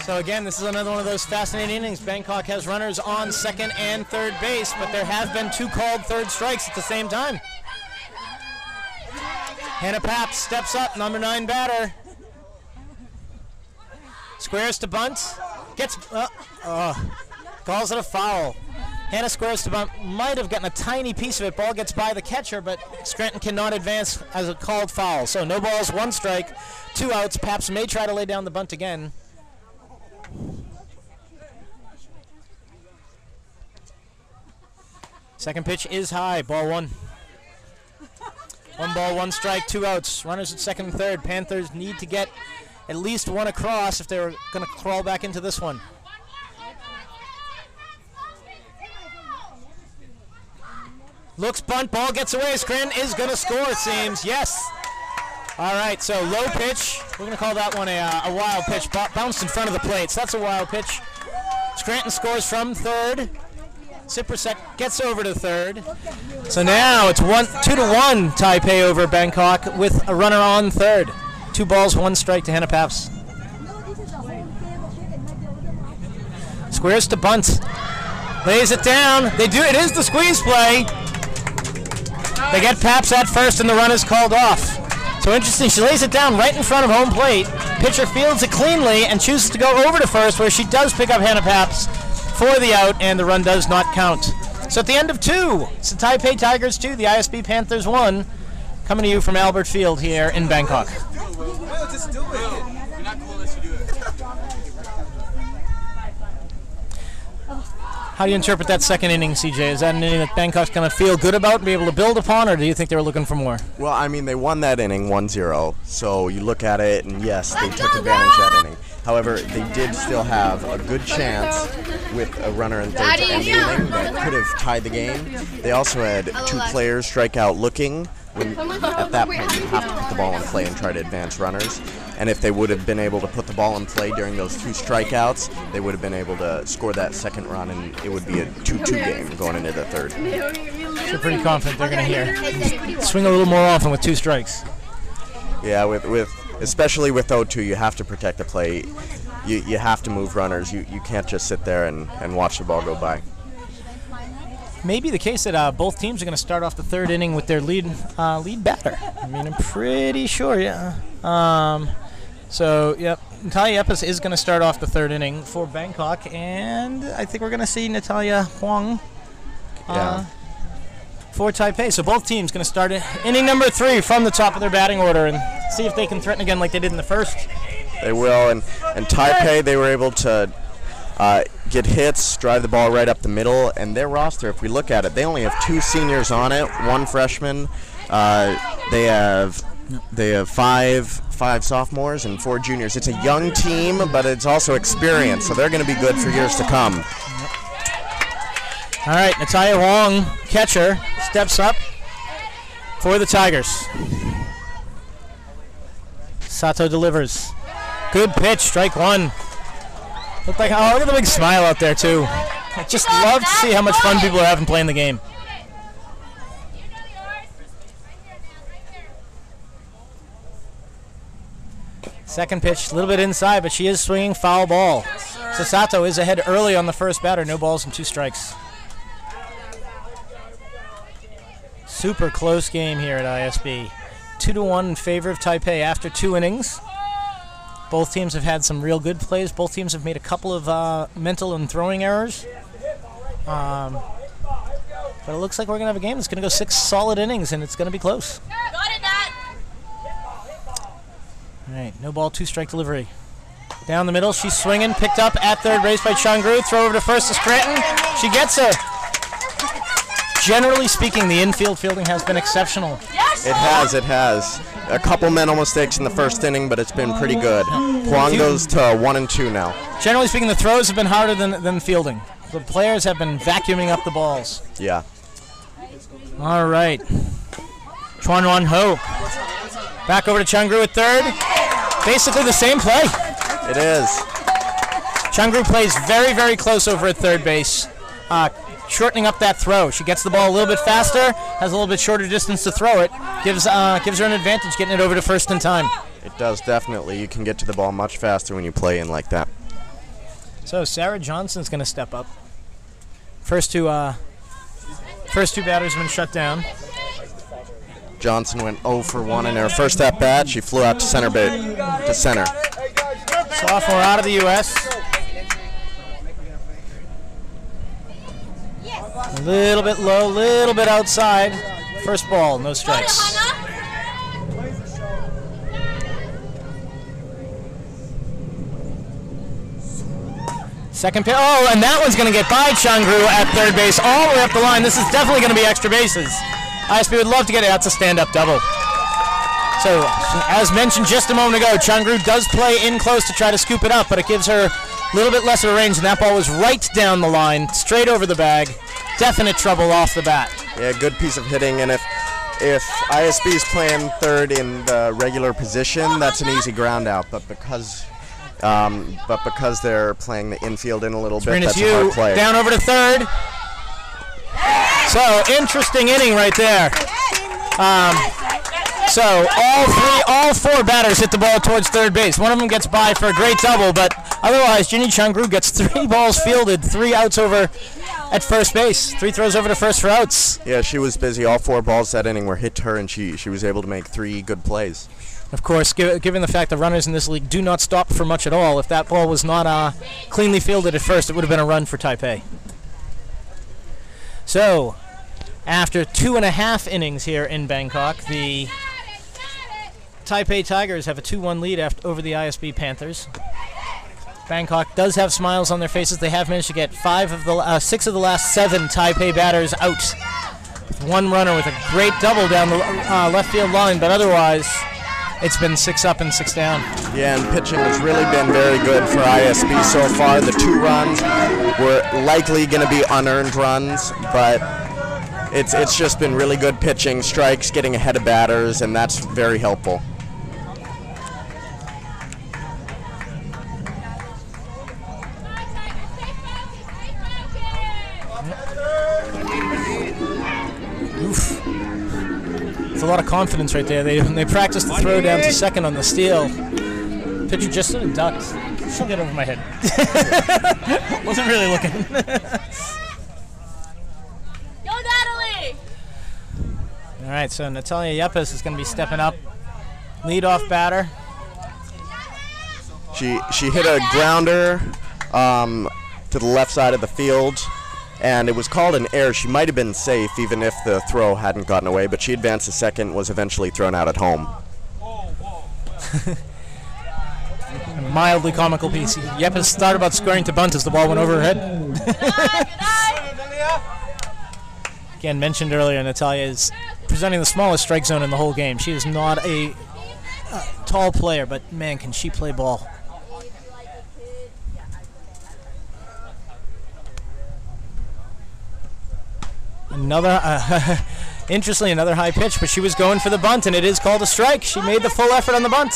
So again, this is another one of those fascinating innings. Bangkok has runners on second and third base, but there have been 2 called third strikes at the same time. Hannah Papp steps up, number 9 batter. Squares to bunt. Gets, calls it a foul. Hannah squares to bunt. Might have gotten a tiny piece of it. Ball gets by the catcher, but Scranton cannot advance as a called foul. So no balls, 1 strike, 2 outs. Paps may try to lay down the bunt again. Second pitch is high, ball 1. 1 ball, 1 strike, 2 outs. Runners at second and third. Panthers need to get at least 1 across if they were going to crawl back into this one. Looks bunt, ball gets away. Scranton is going to score, it seems. Yes. All right, so low pitch. We're going to call that one a wild pitch. Bounced in front of the plate, so that's a wild pitch. Scranton scores from third. Siprasek gets over to third. So now it's 2-1 Taipei over Bangkok with a runner on third. 2 balls, 1 strike to Hannah Paps. Squares to bunt. Lays it down. They do. It is the squeeze play. They get Paps at first and the run is called off. So interesting, she lays it down right in front of home plate. Pitcher fields it cleanly and chooses to go over to first, where she does pick up Hannah Paps for the out, and the run does not count. So at the end of 2, it's the Taipei Tigers 2, the ISB Panthers 1, coming to you from Albert Field here in Bangkok. How do you interpret that second inning, CJ? Is that an inning that Bangkok's going to feel good about and be able to build upon, or do you think they were looking for more? Well, I mean, they won that inning 1-0, so you look at it, and yes, they took advantage of that inning. However, they did still have a good chance with a runner in third to end the inning that could have tied the game. They also had 2 players strike out looking. At that point, you have to put the ball in play and try to advance runners. And if they would have been able to put the ball in play during those 2 strikeouts, they would have been able to score that second run, and it would be a 2-2 game going into the third. So pretty confident they're going to hear. Swing a little more often with 2 strikes. Yeah, especially with 0-2, you have to protect the play. You have to move runners. You can't just sit there and watch the ball go by. Maybe the case that both teams are going to start off the third inning with their lead batter. I mean, I'm pretty sure, yeah. So, yep, Natalia Yepes is going to start off the third inning for Bangkok, and I think we're going to see Natalia Huang for Taipei. So both teams going to start inning number 3 from the top of their batting order and see if they can threaten again like they did in the first. They will, and Taipei, they were able to get hits, drive the ball right up the middle, and their roster, if we look at it, they only have 2 seniors on it, 1 freshman. They have 5 sophomores and 4 juniors. It's a young team, but it's also experienced, so they're going to be good for years to come. All right, Natalia Huang, catcher, steps up for the Tigers. Sato delivers. Good pitch, strike 1. Look at the big smile out there, too. I just love to see how much fun people are having playing the game. Second pitch, a little bit inside, but she is swinging foul ball. So Sato is ahead early on the first batter. No balls and 2 strikes. Super close game here at ISB. 2-1 in favor of Taipei after 2 innings. Both teams have had some real good plays. Both teams have made a couple of mental and throwing errors. But it looks like we're going to have a game that's going to go 6 solid innings, and it's going to be close. All right, no ball, 2 strike delivery. Down the middle, she's swinging, picked up at third base by Chungru. Throw over to first to Scranton. She gets her. Generally speaking, the infield fielding has been exceptional. It has. A couple mental mistakes in the first inning, but it's been pretty good. Huang goes to 1-2 now. Generally speaking, the throws have been harder than fielding. The players have been vacuuming up the balls. Yeah. All right. Chuan Wan Ho. Back over to Chungru at third. Basically the same play. It is. Chungru plays very, very close over at third base, shortening up that throw. She gets the ball a little bit faster, has a little bit shorter distance to throw it, gives her an advantage getting it over to first in time. It does, definitely. You can get to the ball much faster when you play in like that. So Sarah Johnson's going to step up. First two batters have been shut down. Johnson went 0 for 1 in her first at bat. She flew out to center. Sophomore out of the U.S. A little bit low, a little bit outside. First ball, no strikes. Second pitch. Oh, and that one's going to get by Chungru at third base all the way up the line. This is definitely going to be extra bases. ISB would love to get it. That's a stand-up double. So, as mentioned just a moment ago, Chungru does play in close to try to scoop it up, but it gives her a little bit less of a range, and that ball was right down the line, straight over the bag. definite trouble off the bat. Yeah, good piece of hitting, and if ISB is playing third in the regular position, that's an easy ground out. But because they're playing the infield in a little bit, that's a hard play. Down over to third. So interesting inning right there. So all four batters hit the ball towards third base. One of them gets by for a great double, but otherwise, Ginny Changru gets 3 balls fielded, 3 outs over at first base. 3 throws over to first for outs. Yeah, she was busy. All 4 balls that inning were hit to her, and she was able to make 3 good plays. Of course, given the fact the runners in this league do not stop for much at all, if that ball was not cleanly fielded at first, it would have been a run for Taipei. So, after 2.5 innings here in Bangkok, the Taipei Tigers have a 2-1 lead over the ISB Panthers. Bangkok does have smiles on their faces. They have managed to get 6 of the last 7 Taipei batters out. With 1 runner with a great double down the left field line, but otherwise it's been 6 up and 6 down. Yeah, and pitching has really been very good for ISB so far. The 2 runs were likely going to be unearned runs, but it's just been really good pitching, strikes, getting ahead of batters, and that's very helpful. Oof. It's a lot of confidence right there. They practiced the throw down to second on the steal. Pitcher just sort of ducked. She'll get over my head. Wasn't really looking. Go, Natalie! All right, so Natalia Yepes is going to be stepping up. Leadoff batter. She hit a grounder to the left side of the field, and it was called an error. She might have been safe even if the throw hadn't gotten away, but she advanced to second, was eventually thrown out at home. A mildly comical piece. Yepes thought about squaring to bunt as the ball went over her head. Again, mentioned earlier, Natalia is presenting the smallest strike zone in the whole game. She is not a tall player, but man, can she play ball. Interestingly, another high pitch, but she was going for the bunt, and it is called a strike. She made the full effort on the bunt.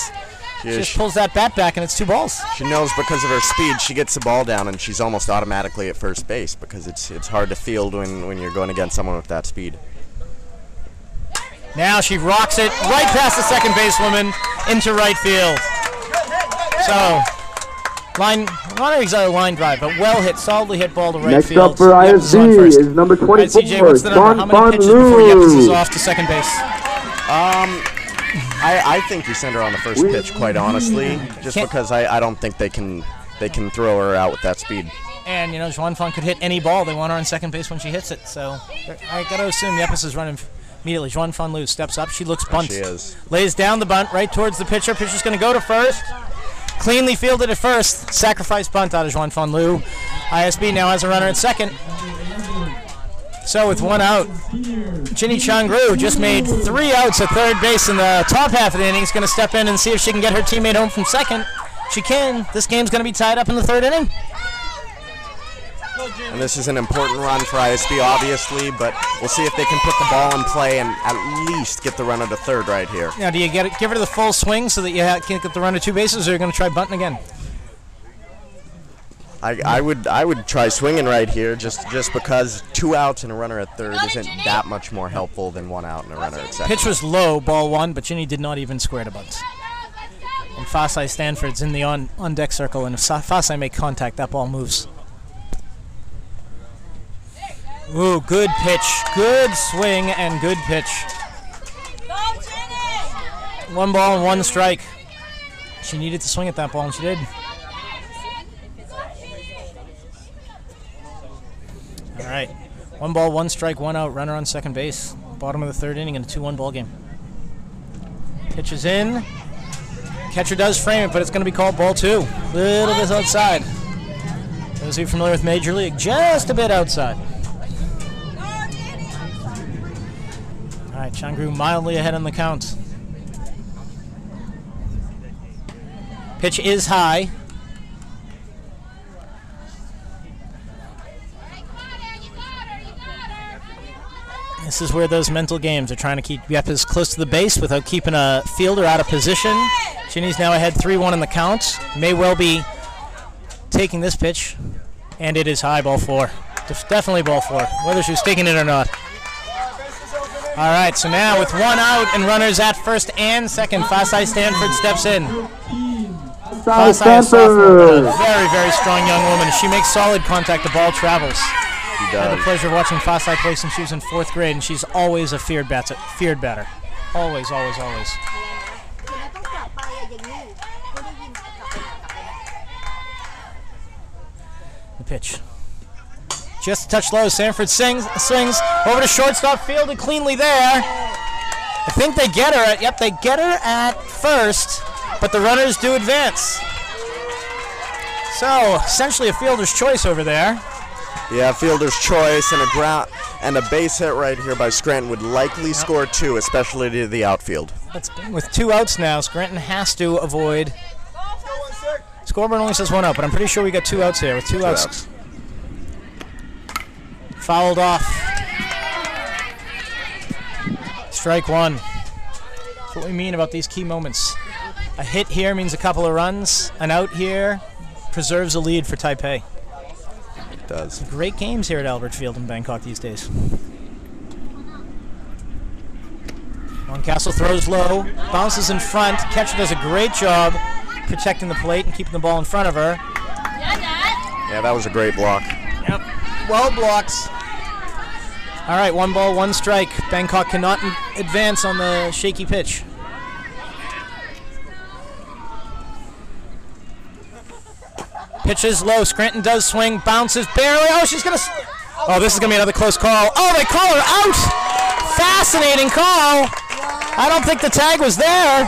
She just pulls that bat back, and it's 2 balls. She knows because of her speed, she gets the ball down, and she's almost automatically at first base because it's hard to field when you're going against someone with that speed. Now she rocks it right past the second basewoman into right field. So, not exactly a line drive, but well hit, solidly hit ball to right Next field. up for ISB is number 24, right, CJ, what's the number? How many pitches before Yepes is off to second base? I think you send her on the first pitch, quite honestly, just because I don't think they can throw her out with that speed. And, you know, Juan Fan could hit any ball. They want her on second base when she hits it. So I got to assume Yepes is running immediately. Juan Fan Lu steps up. She looks bunt. She is. Lays down the bunt right towards the pitcher. Pitcher's going to go to first. Cleanly fielded at first. Sacrifice bunt out of Juan Fan Lu. ISB now has a runner at second. So with 1 out, Ginny Changru just made 3 outs at third base in the top half of the inning. Is going to step in and see if she can get her teammate home from second. She can. This game's going to be tied up in the 3rd inning. And this is an important run for ISB, obviously, but we'll see if they can put the ball in play and at least get the runner to third right here. Now, do you give her the full swing so that you can get the runner 2 bases, or are you going to try bunting again? I would try swinging right here, just because 2 outs and a runner at third isn't that much more helpful than 1 out and a runner at second. Pitch was low, ball 1, but Ginny did not even square to bunt. And Fasai Stanford's in the on-deck circle, and if Fasai make contact, that ball moves. Ooh, good pitch, good swing, and good pitch. 1 ball and 1 strike. She needed to swing at that ball, and she did. All right, 1 ball, 1 strike, 1 out, runner on second base. Bottom of the 3rd inning in a 2-1 ball game. Pitch is in. Catcher does frame it, but it's going to be called ball 2. Little bit outside. Those of you familiar with Major League, just a bit outside. All right, Changru mildly ahead on the count. Pitch is high. This is where those mental games are trying to keep Yepes close to the base without keeping a fielder out of position. Ginny's now ahead 3-1 in the count. May well be taking this pitch, and it is high, ball 4. Definitely ball 4, whether she was taking it or not. All right, so now with 1 out and runners at first and second, Fasai Stanford steps in. Fasai is a very, very strong young woman. She makes solid contact. The ball travels. I had the pleasure of watching Fasai play since she was in 4th grade, and she's always a feared batter. Always, always, always. The pitch. Just a touch low. Sanford swings over to shortstop, fielded cleanly there. I think they get her. Yep, they get her at first, but the runners do advance. So essentially a fielder's choice over there. Yeah, fielder's choice and a base hit right here by Scranton would likely score 2, especially to the outfield. With 2 outs now, Scranton has to avoid. Scoreboard only says 1 out, but I'm pretty sure we got 2 outs here. With 2 outs. Fouled off. Strike 1. That's what we mean about these key moments. A hit here means a couple of runs. An out here preserves a lead for Taipei. It does. Great games here at Albert Field in Bangkok these days. Castle throws low, bounces in front. Catcher does a great job protecting the plate and keeping the ball in front of her. Yeah, that was a great block. Yep, well blocked. All right, 1 ball, 1 strike. Bangkok cannot advance on the shaky pitch. Pitches low. Scranton does swing, bounces barely. Oh, she's gonna. Oh, this is gonna be another close call. Oh, they call her out. Fascinating call. I don't think the tag was there.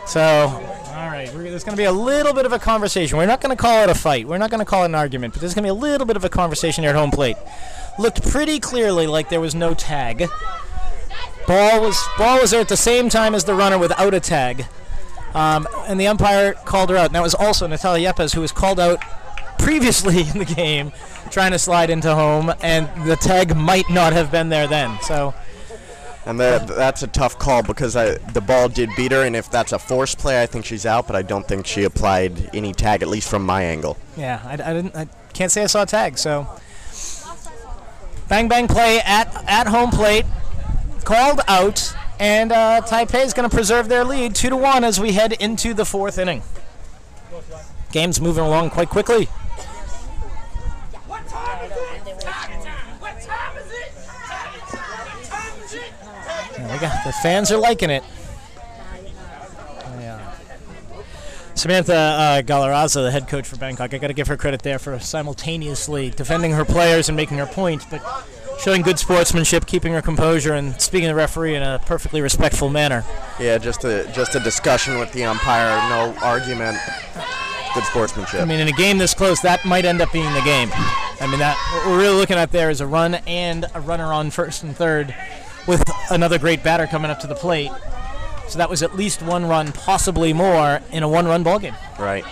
So, all right, there's going to be a little bit of a conversation. We're not going to call it a fight. We're not going to call it an argument, but there's going to be a little bit of a conversation here at home plate. Looked pretty clearly like there was no tag. Ball was there at the same time as the runner without a tag, and the umpire called her out. And that was also Natalia Yepes, who was called out previously in the game, trying to slide into home, and the tag might not have been there then. So. And that's a tough call because the ball did beat her, and if that's a force play, I think she's out, but I don't think she applied any tag, at least from my angle. Yeah, I can't say I saw a tag, so. Bang bang play at home plate, called out, and Taipei is going to preserve their lead 2-1 as we head into the 4th inning. Game's moving along quite quickly. The fans are liking it. Samantha Galarraza, the head coach for Bangkok, I got to give her credit there for simultaneously defending her players and making her point, but showing good sportsmanship, keeping her composure, and speaking to the referee in a perfectly respectful manner. Yeah, just a discussion with the umpire, no argument. Good sportsmanship. I mean, in a game this close, that might end up being the game. I mean, what we're really looking at there is a run and a runner on first and third, with another great batter coming up to the plate. So that was at least 1 run, possibly more, in a 1-run ballgame. Right.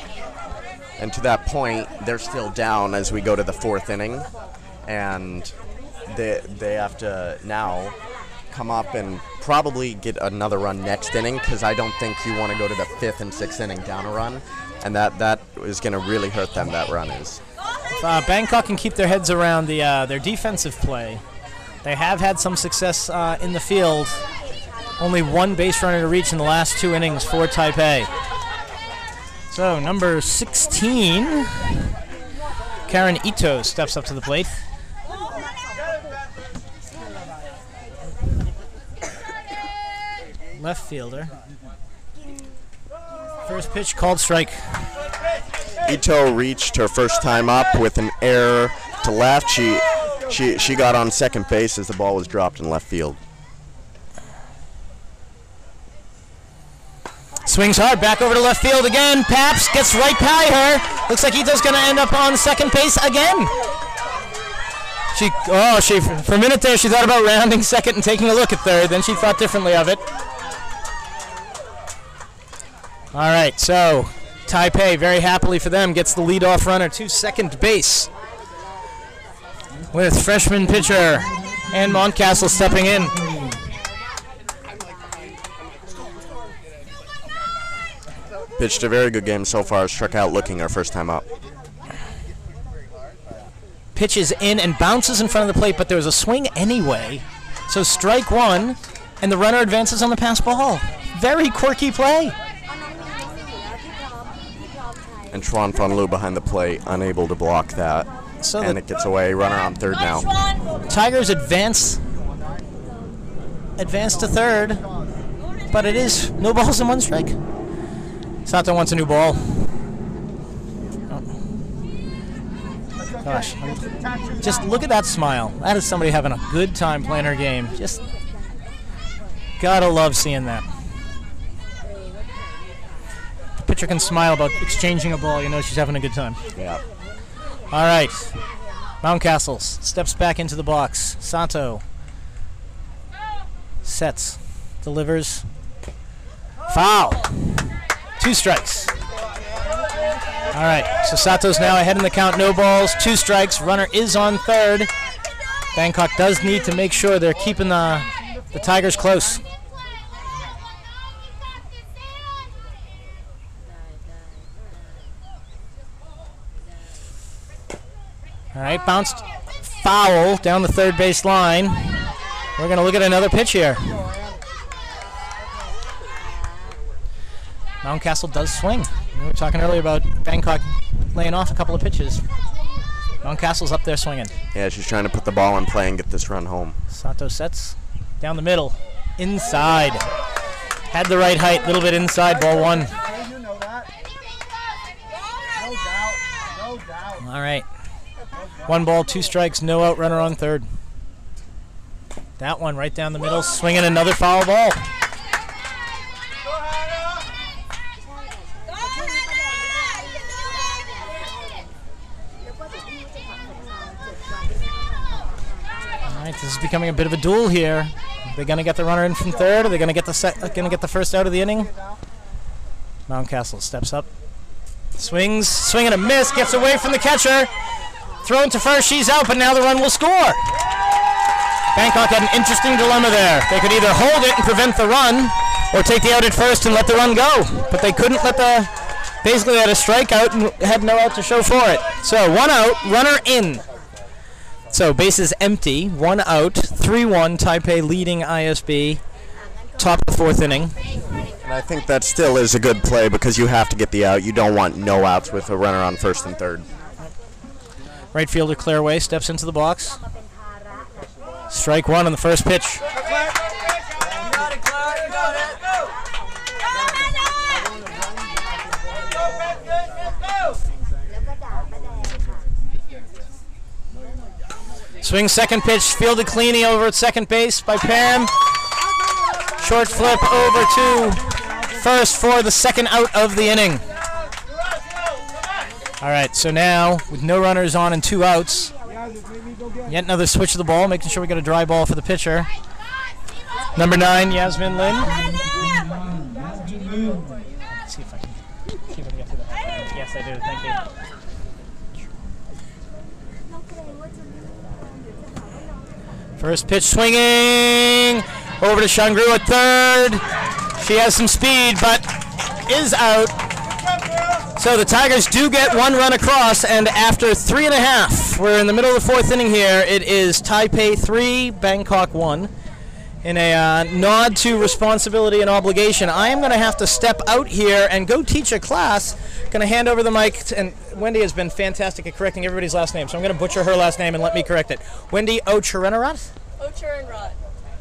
And to that point, they're still down as we go to the 4th inning. And they have to now come up and probably get another run next inning, because I don't think you want to go to the 5th and 6th inning down a run. And that is going to really hurt them, that run is. If Bangkok can keep their heads around their defensive play, they have had some success in the field. Only 1 base runner to reach in the last 2 innings for Taipei. So number 16, Karen Ito, steps up to the plate. Left fielder. First pitch called strike. Ito reached her first time up with an error to left. She got on second base as the ball was dropped in left field. Swings hard, back over to left field again. Paps gets right by her. Looks like Ito's going to end up on second base again. She for a minute there, she thought about rounding second and taking a look at third. Then she thought differently of it. All right, so Taipei, very happily for them, gets the leadoff runner to second base with freshman pitcher and Mountcastle stepping in. Pitched a very good game so far. Struck out looking our first time up. Pitches in and bounces in front of the plate, but there was a swing anyway. So strike one, and the runner advances on the pass ball. Very quirky play. And Chuan Fun Lu behind the plate, unable to block that. So and it gets away. Runner on third now. Tigers advance to third, but it is no balls and one strike. Sato wants a new ball. Oh. Gosh, just look at that smile. That is somebody having a good time playing her game. Just gotta love seeing that. The pitcher can smile about exchanging a ball. You know she's having a good time. Yeah. All right. Mountcastle steps back into the box. Sato sets, delivers, foul. 2 strikes. All right, so Sato's now ahead in the count, no balls, 2 strikes. Runner is on third. Bangkok does need to make sure they're keeping the Tigers close. All right, bounced foul down the third base line. We're going to look at another pitch here. Mountcastle does swing. We were talking earlier about Bangkok laying off a couple of pitches. Mountcastle's up there swinging. Yeah, she's trying to put the ball in play and get this run home. Sato sets down the middle, inside. Had the right height, a little bit inside, ball 1. All right. 1 ball, 2 strikes, no out, runner on third. That one right down the middle, swinging another foul ball. This is becoming a bit of a duel here. Are they going to get the runner in from third? Are they going to get the first out of the inning? Mountcastle steps up, swings, swing and a miss, gets away from the catcher. Thrown to first, she's out, but now the run will score. Bangkok had an interesting dilemma there. They could either hold it and prevent the run, or take the out at first and let the run go. But they couldn't let basically they had a strikeout and had no out to show for it. So 1 out, runner in. So bases empty, 1 out, 3-1, Taipei leading ISB, top of the 4th inning. And I think that still is a good play because you have to get the out. You don't want no outs with a runner on first and third. Right fielder Clairway steps into the box. Strike 1 on the first pitch. Swing second pitch, fielded cleanly over at second base by Pam. Short flip over to first for the second out of the inning. All right, so now with no runners on and 2 outs, yet another switch of the ball, making sure we got a dry ball for the pitcher. Number 9, Yasmin Lin. Let's see if I can get to that. Yes, I do. Thank you. First pitch swinging over to Shangru at third. She has some speed, but is out. So the Tigers do get 1 run across, and after 3.5, we're in the middle of the 4th inning here. It is Taipei 3, Bangkok 1. In a nod to responsibility and obligation, I am going to have to step out here and go teach a class. Going to hand over the mic, and Wendy has been fantastic at correcting everybody's last name, so I'm going to butcher her last name and let me correct it. Wendy Ocharenrat? Ocharenrat.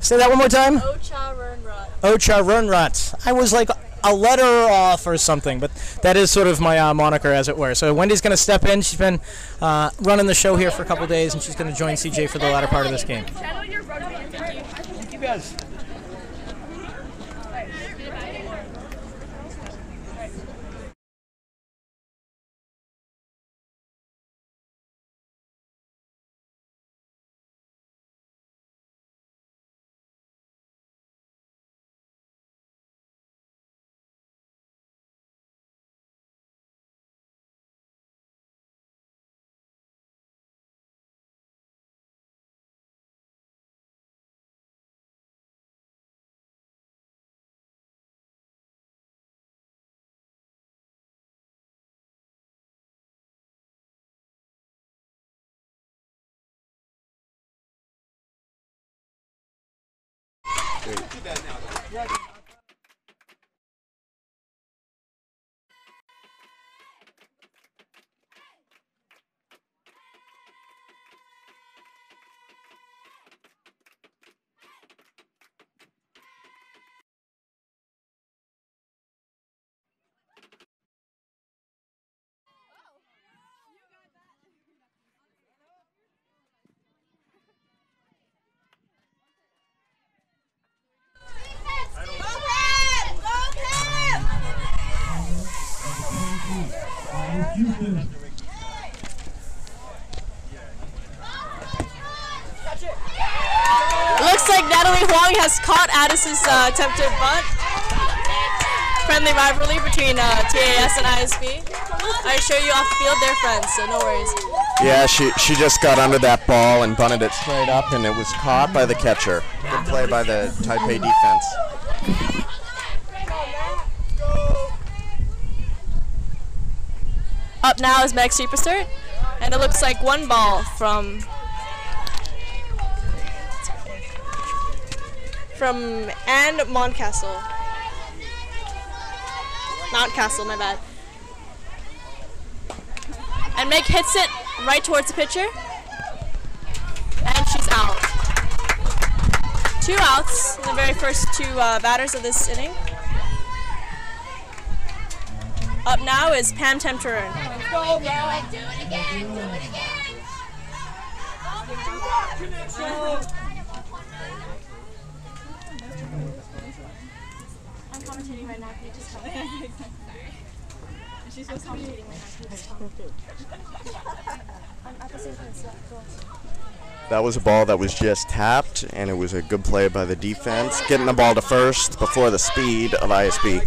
Say that one more time. Ocharenrat. Ocharenrat. I was like a letter off or something, but that is sort of my moniker, as it were. So Wendy's going to step in. She's been running the show here for a couple days, and she's going to join CJ for the latter part of this game. Thank you guys. Sweet. Looks like Natalie Huang has caught Addis's attempted bunt. Friendly rivalry between TAS and ISB. I assure you off the field, they're friends, so no worries. Yeah, she just got under that ball and bunted it straight up, and it was caught by the catcher. Good play by the Taipei defense. Up now is Meg Superstart, and it looks like one ball from Ann Mountcastle. Mountcastle, my bad. And Meg hits it right towards the pitcher, and she's out. 2 outs, the very first 2 batters of this inning. Up now is Pam Tempturn. I'm commentating right now. Can you just tell me? Sorry. She's commentating right now. Can you just tell me? I'm at the same place. Yeah, go on. That was a ball that was just tapped, and it was a good play by the defense, getting the ball to first before the speed of ISB.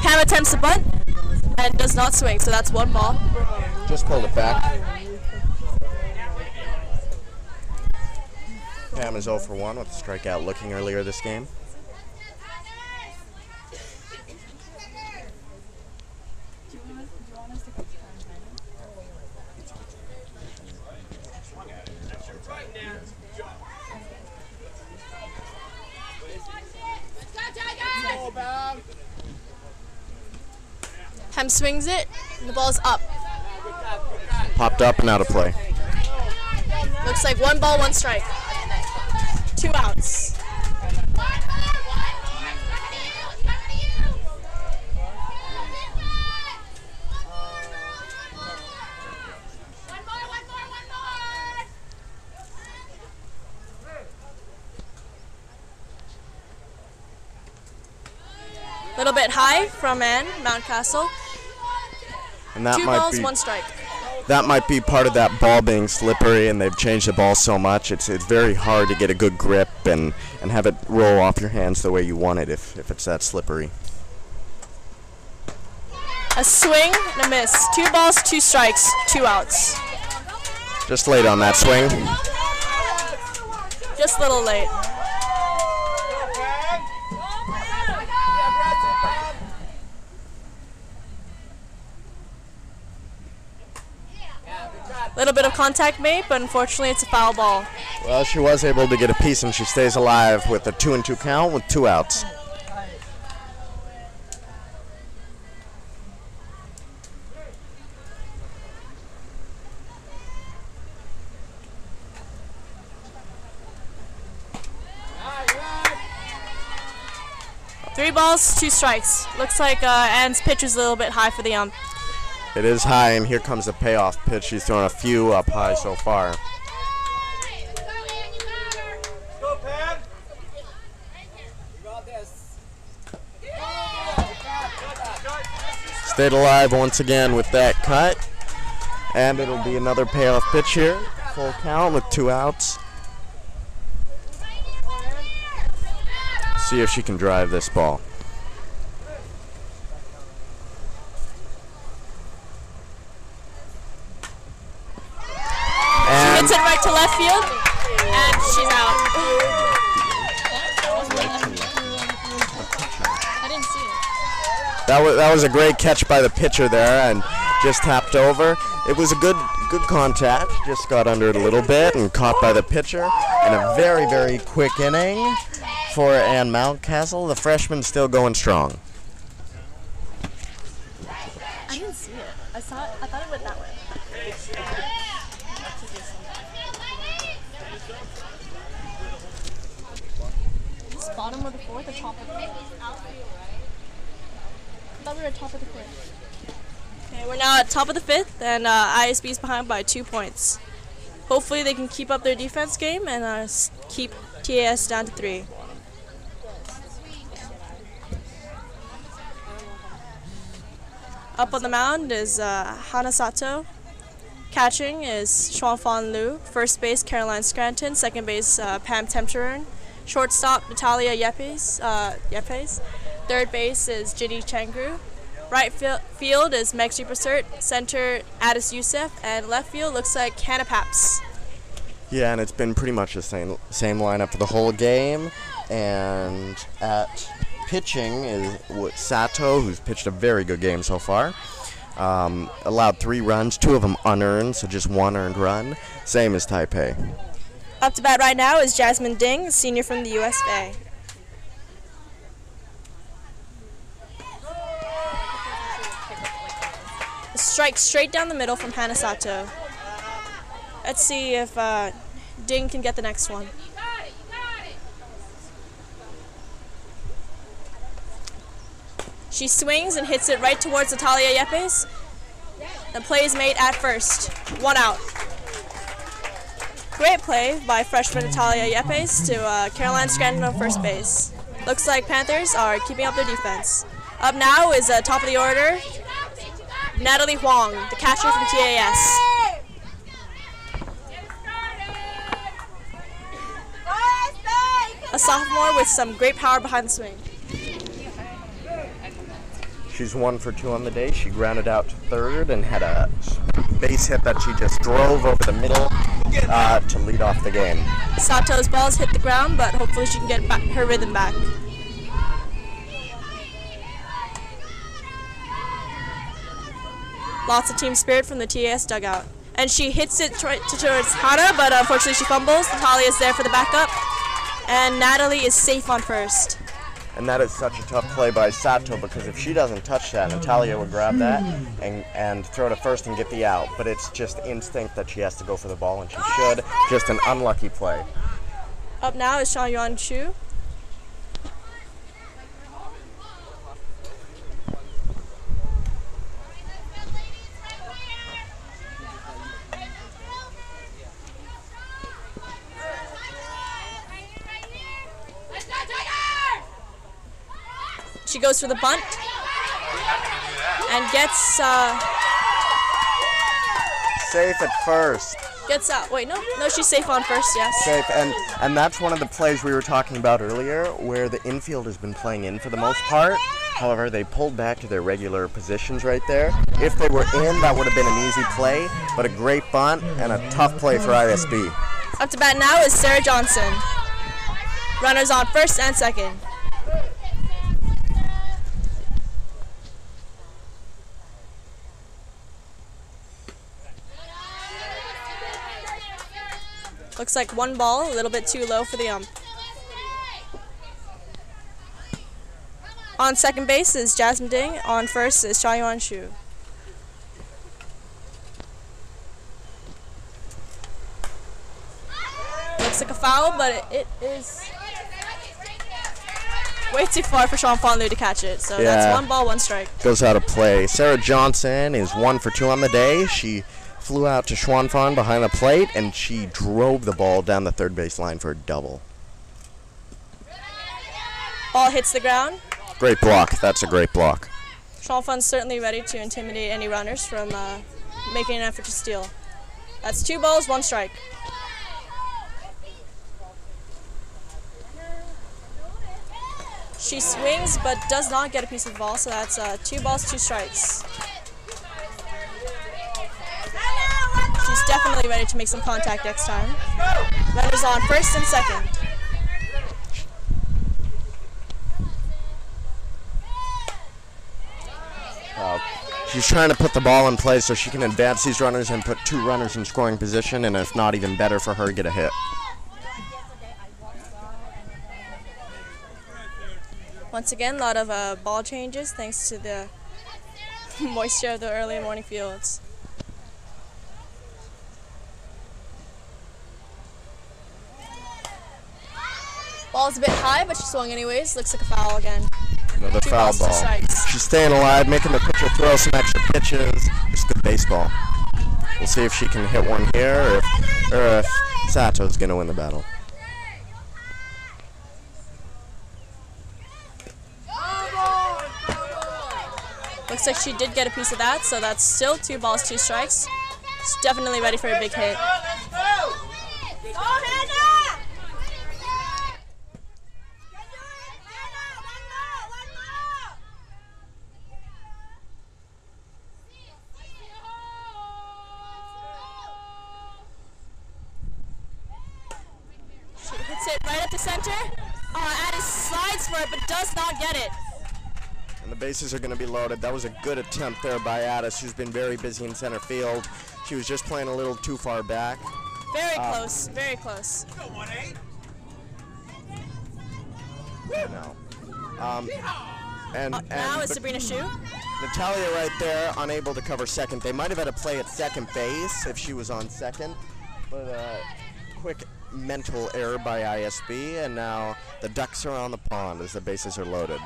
Pam attempts to bunt and does not swing, so that's 1 ball. Just pulled it back. Pam is 0 for 1 with a strikeout looking earlier this game. Pam swings it, and the ball's up. Popped up and out of play. Looks like 1 ball, 1 strike. 2 outs. Little bit high from Ann Mountcastle. And that 2 might balls, be 1 strike. that might be part of that ball being slippery, and they've changed the ball so much. It's very hard to get a good grip and have it roll off your hands the way you want it if it's that slippery. A swing and a miss. 2 balls, 2 strikes, 2 outs. Just late on that swing. Just a little late. Little bit of contact made, but unfortunately it's a foul ball. Well, she was able to get a piece, and she stays alive with a 2-2 count with 2 outs. Three balls, 2 strikes. Looks like Ann's pitch is a little bit high for the ump. It is high, and here comes the payoff pitch. She's thrown a few up high so far. Go, Pam. You got this. Stayed alive once again with that cut. And it'll be another payoff pitch here. Full count with 2 outs. See if she can drive this ball. She hits it right to left field, and she's out. I didn't see it. That was a great catch by the pitcher there, and just tapped over. It was a good Good contact, just got under it a little bit and caught by the pitcher. And a very, very quick inning for Ann Mountcastle. The freshman still going strong. I didn't see it. I thought it went that way. This bottom of the fourth or top of the fifth? I thought we were at top of the fifth. Okay, we're now at top of the fifth, and ISB is behind by 2 points. Hopefully they can keep up their defense game and keep TAS down to 3. Up on the mound is Hana Sato. Catching is Xuanfan Liu. First base, Caroline Scranton. Second base, Pam Temturun. Shortstop, Natalia Yepes. Third base is Ginny Changru. Right field is Meg Supercert. Center, Addis Youssef. And left field looks like Hannah Paps. Yeah, and it's been pretty much the same lineup for the whole game. And at pitching is Sato, who's pitched a very good game so far. Allowed 3 runs, 2 of them unearned, so just 1 earned run. Same as Taipei. Up to bat right now is Jasmine Ding, senior from the USA. A strike straight down the middle from Hana Sato. Let's see if Ding can get the next one. She swings and hits it right towards Natalia Yepes. The play is made at first. 1 out. Great play by freshman Natalia Yepes to Caroline Scranton on first base. Looks like Panthers are keeping up their defense. Up now is top of the order, Natalie Huang, the catcher from TAS. A sophomore with some great power behind the swing. She's 1 for 2 on the day. She grounded out to third and had a base hit that she just drove over the middle to lead off the game. Sato's balls hit the ground, but hopefully she can get her rhythm back. Lots of team spirit from the TAS dugout. And she hits it towards Hana, but unfortunately she fumbles. Natalia is there for the backup. And Natalie is safe on first. And that is such a tough play by Sato, because if she doesn't touch that, Natalia would grab that and throw to first and get the out. But it's just instinct that she has to go for the ball, and she should. Just an unlucky play. Up now is Sean Yuan Chu. She goes for the bunt and gets safe at first. Gets out. Wait, no, she's safe on first. Yes. Safe, and that's one of the plays we were talking about earlier, where the infield has been playing in for the most part. However, they pulled back to their regular positions right there. If they were in, that would have been an easy play, but a great bunt and a tough play for ISB. Up to bat now is Sarah Johnson. Runners on first and second. Looks like 1 ball, a little bit too low for the ump. On second base is Jasmine Ding. On first is Cha Yuan Shu. Looks like a foul, but it is way too far for Xuanfan Liu to catch it. So yeah, that's 1 ball, 1 strike. Goes out of play. Sarah Johnson is 1 for 2 on the day. She flew out to Xuanfan behind the plate, and she drove the ball down the third base line for a double. Ball hits the ground. Great block. That's a great block. Xuanfan's certainly ready to intimidate any runners from making an effort to steal. That's 2 balls, 1 strike. She swings but does not get a piece of the ball, so that's 2 balls, 2 strikes. She's definitely ready to make some contact next time. Runners on first and second. She's trying to put the ball in play so she can advance these runners and put 2 runners in scoring position, and if not, even better for her, get a hit. Once again, a lot of ball changes thanks to the moisture of the early morning fields. Ball's a bit high, but she swung anyways. Looks like a foul again. Another foul ball. She's staying alive, making the pitcher throw some extra pitches. Just good baseball. We'll see if she can hit one here or if Sato's going to win the battle. Looks like she did get a piece of that, so that's still 2 balls, 2 strikes. She's definitely ready for a big hit. She hits it right at the center. Addis slides for it, but does not get it. And the bases are going to be loaded. That was a good attempt there by Addis, who's been very busy in center field. She was just playing a little too far back. Very close, very close. No. Now it's Sabrina Shu. Natalia right there, unable to cover second. They might have had a play at second base if she was on second, but quick mental error by ISB, and now the ducks are on the pond as the bases are loaded.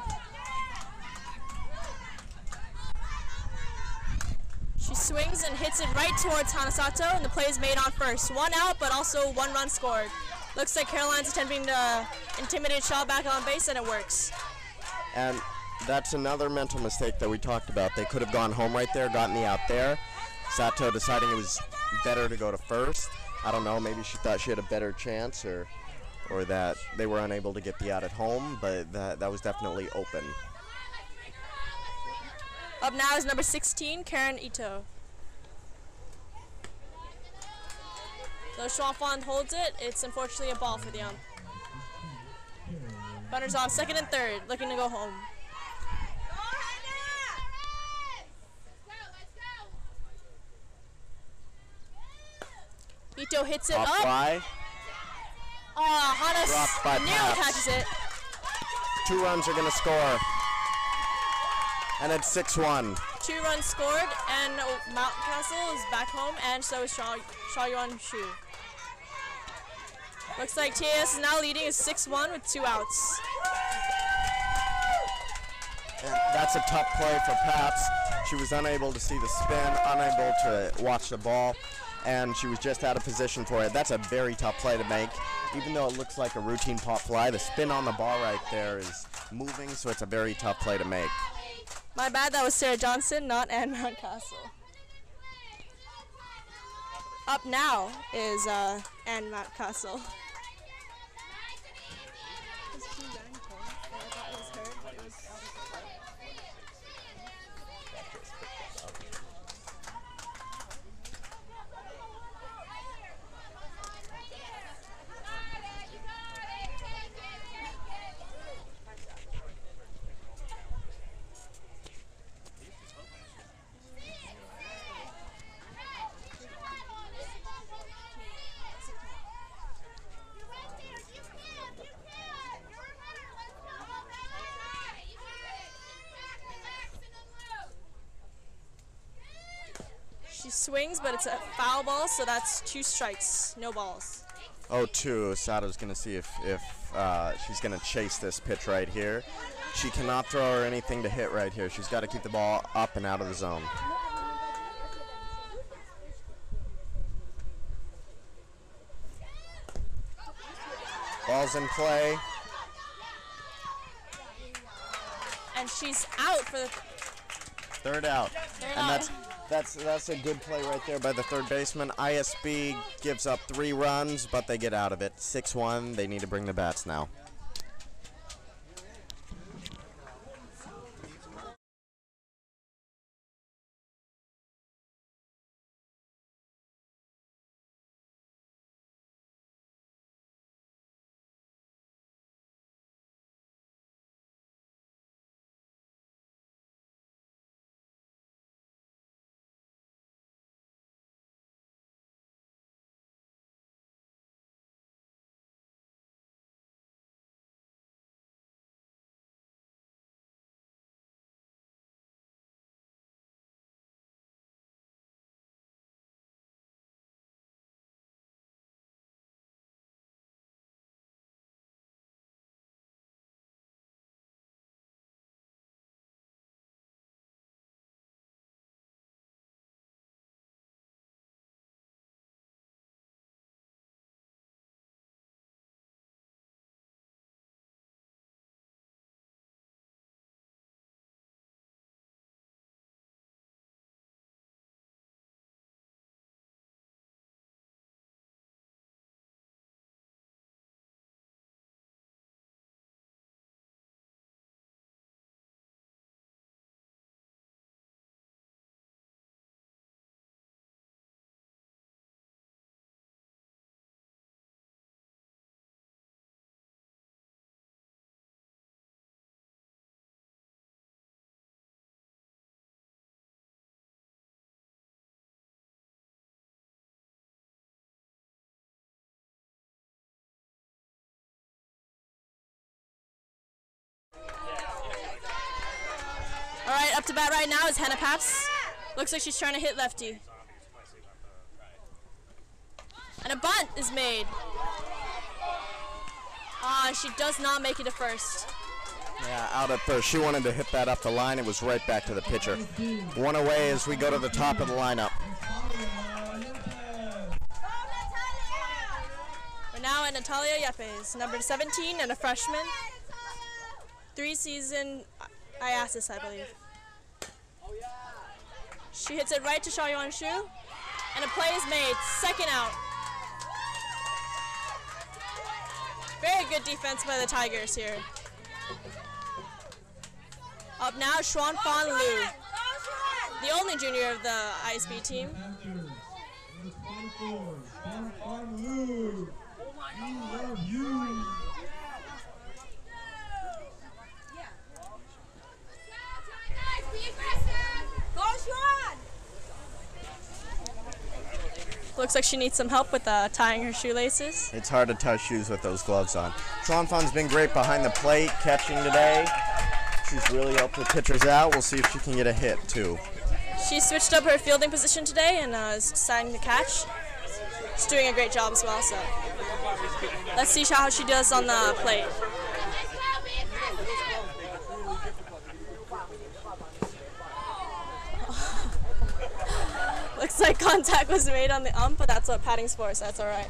She swings and hits it right towards Hanasato, and the play is made on first. 1 out, but also 1 run scored. Looks like Caroline's attempting to intimidate Shaw back on base, and it works. And that's another mental mistake that we talked about. They could have gone home right there, gotten the out there. Sato deciding it was better to go to first. I don't know, maybe she thought she had a better chance or that they were unable to get the out at home, but that was definitely open. Up now is number 16, Karen Ito. Though Schwanfond holds it, it's unfortunately a ball for the ump. Runners on second and third, looking to go home. Ito hits it up. Fly. Hana nearly catches it. 2 runs are going to score. And it's 6-1. 2 runs scored, and Mountcastle is back home, and so is Sha Yuan Shu. Looks like TAS is now leading is 6-1 with 2 outs. And that's a tough play for Paps. She was unable to see the spin, unable to watch the ball, and she was just out of position for it. That's a very tough play to make. Even though it looks like a routine pop fly, the spin on the ball right there is moving, so it's a very tough play to make. My bad, that was Sarah Johnson, not Ann Mountcastle. Up now is Ann Mountcastle. She swings, but it's a foul ball, so that's 2 strikes, no balls. 0-2. Sato's going to see if she's going to chase this pitch right here. She cannot throw her anything to hit right here. She's got to keep the ball up and out of the zone. Ball's in play. And she's out for the third out. And that's a good play right there by the third baseman. ISB gives up 3 runs, but they get out of it. 6-1. They need to bring the bats now. up to bat right now is Hannah Paps. Looks like she's trying to hit lefty. And a bunt is made. She does not make it to first. Yeah, out at first. She wanted to hit that up the line. It was right back to the pitcher. One away as we go to the top of the lineup. We're now at Natalia Yepes, number 17 and a freshman. 3-season ISB, I believe. She hits it right to Sha Yuan Shu, and a play is made. Second out. Very good defense by the Tigers here. Up now, Xuan Fan Lu, the only junior of the ISB team. Looks like she needs some help with tying her shoelaces. It's hard to tie shoes with those gloves on. Xuan Fan's been great behind the plate, catching today. She's really helped the pitchers out. We'll see if she can get a hit, too. She switched up her fielding position today and is deciding to catch. She's doing a great job as well, so let's see how she does on the plate. Looks like contact was made on the ump, but that's what padding's for, so that's all right.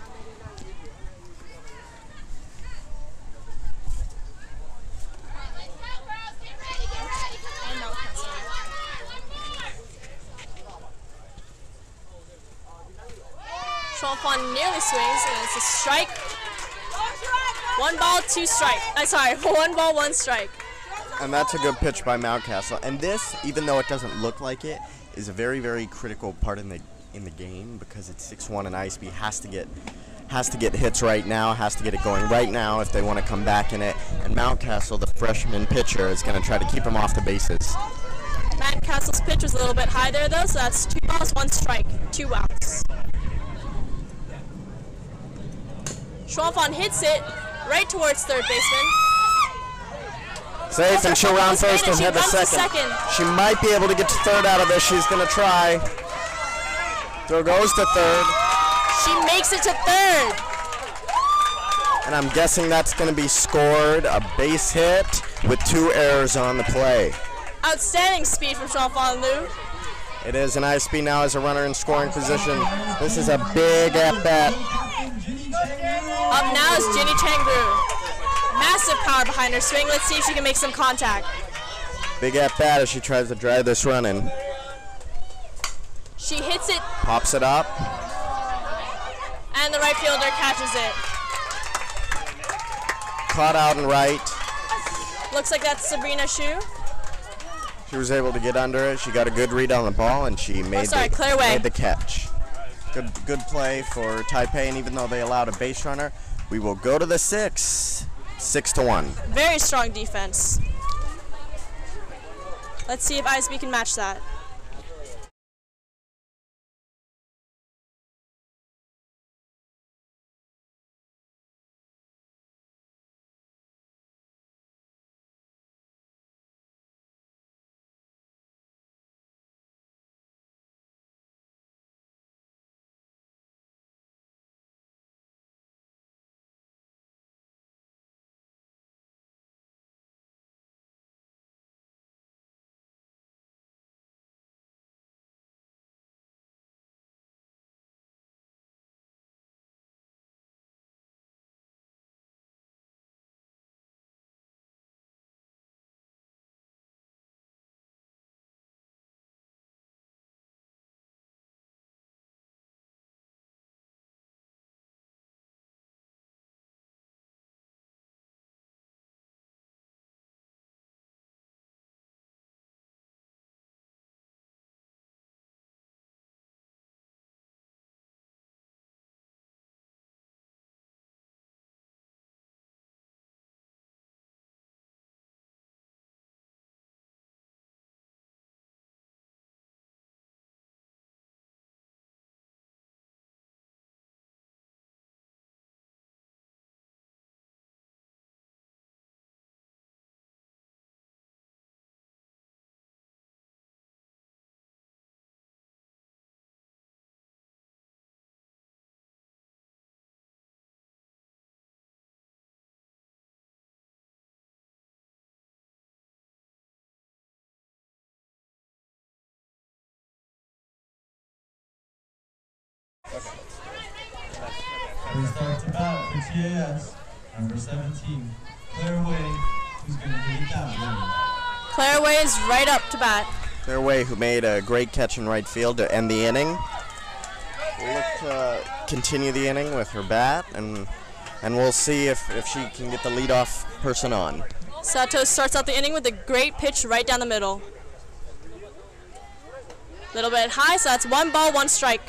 Xuan Fan nearly swings, and it's a strike. 1 ball, 2 strike. Sorry, 1 ball, 1 strike. And that's a good pitch by Mountcastle. And this, even though it doesn't look like it, is a very, very critical part in the game because it's 6-1 and ISB has to get hits right now, has to get it going right now if they want to come back in it. And Mountcastle, the freshman pitcher, is going to try to keep him off the bases. Mountcastle's pitch was a little bit high there though, so that's 2 balls, 1 strike, 2 outs. Xuan Fan hits it right towards third baseman. Safe, and she'll round first and head to second. She might be able to get to third out of this. She's going to try. Throw goes to third. She makes it to third. And I'm guessing that's going to be scored. A base hit with 2 errors on the play. Outstanding speed from Xuan Fan Lu. It is, and ISB now has a runner in scoring position. This is a big at-bat. Up now is Jenny Changru. Massive power behind her swing. Let's see if she can make some contact. Big at-bat as she tries to drive this run in. She hits it. Pops it up. And the right fielder catches it. Caught out and right. Looks like that's Sabrina Shu. She was able to get under it. She got a good read on the ball, and she made the catch. Good play for Taipei, and even though they allowed a base runner, we will go to the 6. 6-1. Very strong defense. Let's see if ISB can match that. First up to bat for TAS, number 17, Claire Way, who's going to hit that one. Claire Way is right up to bat. Claire Way, who made a great catch in right field to end the inning. We'll look to continue the inning with her bat, and we'll see if she can get the leadoff person on. Sato starts out the inning with a great pitch right down the middle. Little bit high, so that's 1 ball, 1 strike.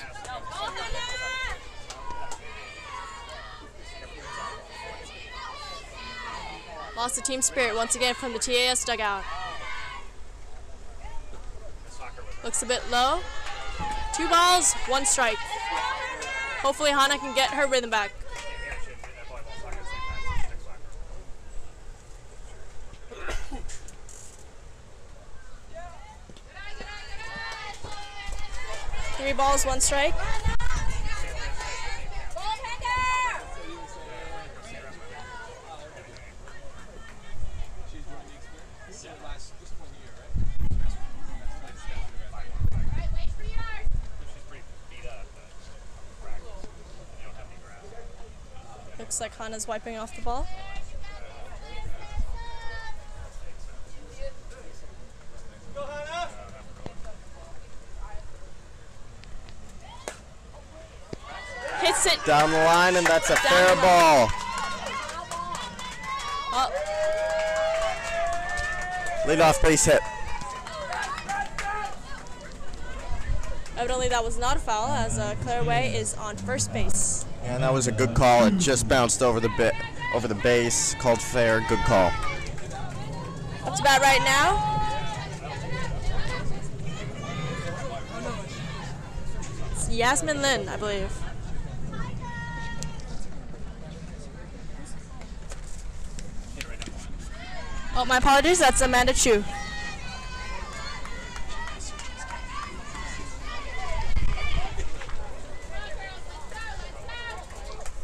Lost the team spirit once again from the TAS dugout. Looks a bit low. 2 balls, 1 strike. Hopefully Hana can get her rhythm back. Three balls, 1 strike. Looks like Hana's wiping off the ball. Hits it down the line, and that's a fair ball. Oh. Leadoff base hit. Evidently that was not a foul, as Claire Way is on first base. And that was a good call. It just bounced over the base. Called fair. Good call. Up to bat right now. It's Yasmin Lin, I believe. Oh, my apologies. That's Amanda Chu.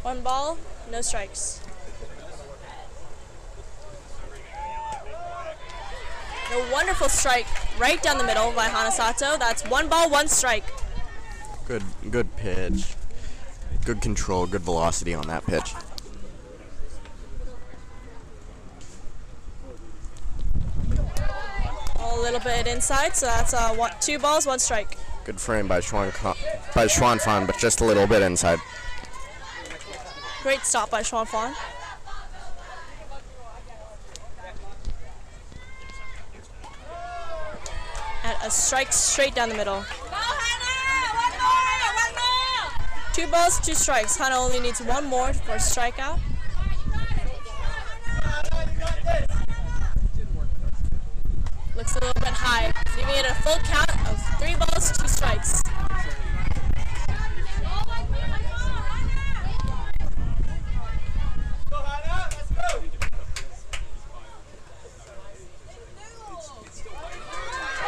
One ball, no strikes. A wonderful strike right down the middle by Hana Sato. That's 1 ball, 1 strike. Good pitch. Good control, good velocity on that pitch. A little bit inside, so that's 2 balls, 1 strike. Good frame by Xuan Fan, but just a little bit inside. Great stop by Xuan Fan. And a strike straight down the middle. 2 balls, 2 strikes. Hana only needs 1 more for a strikeout. Looks a little bit high, leaving it a full count of 3 balls, 2 strikes.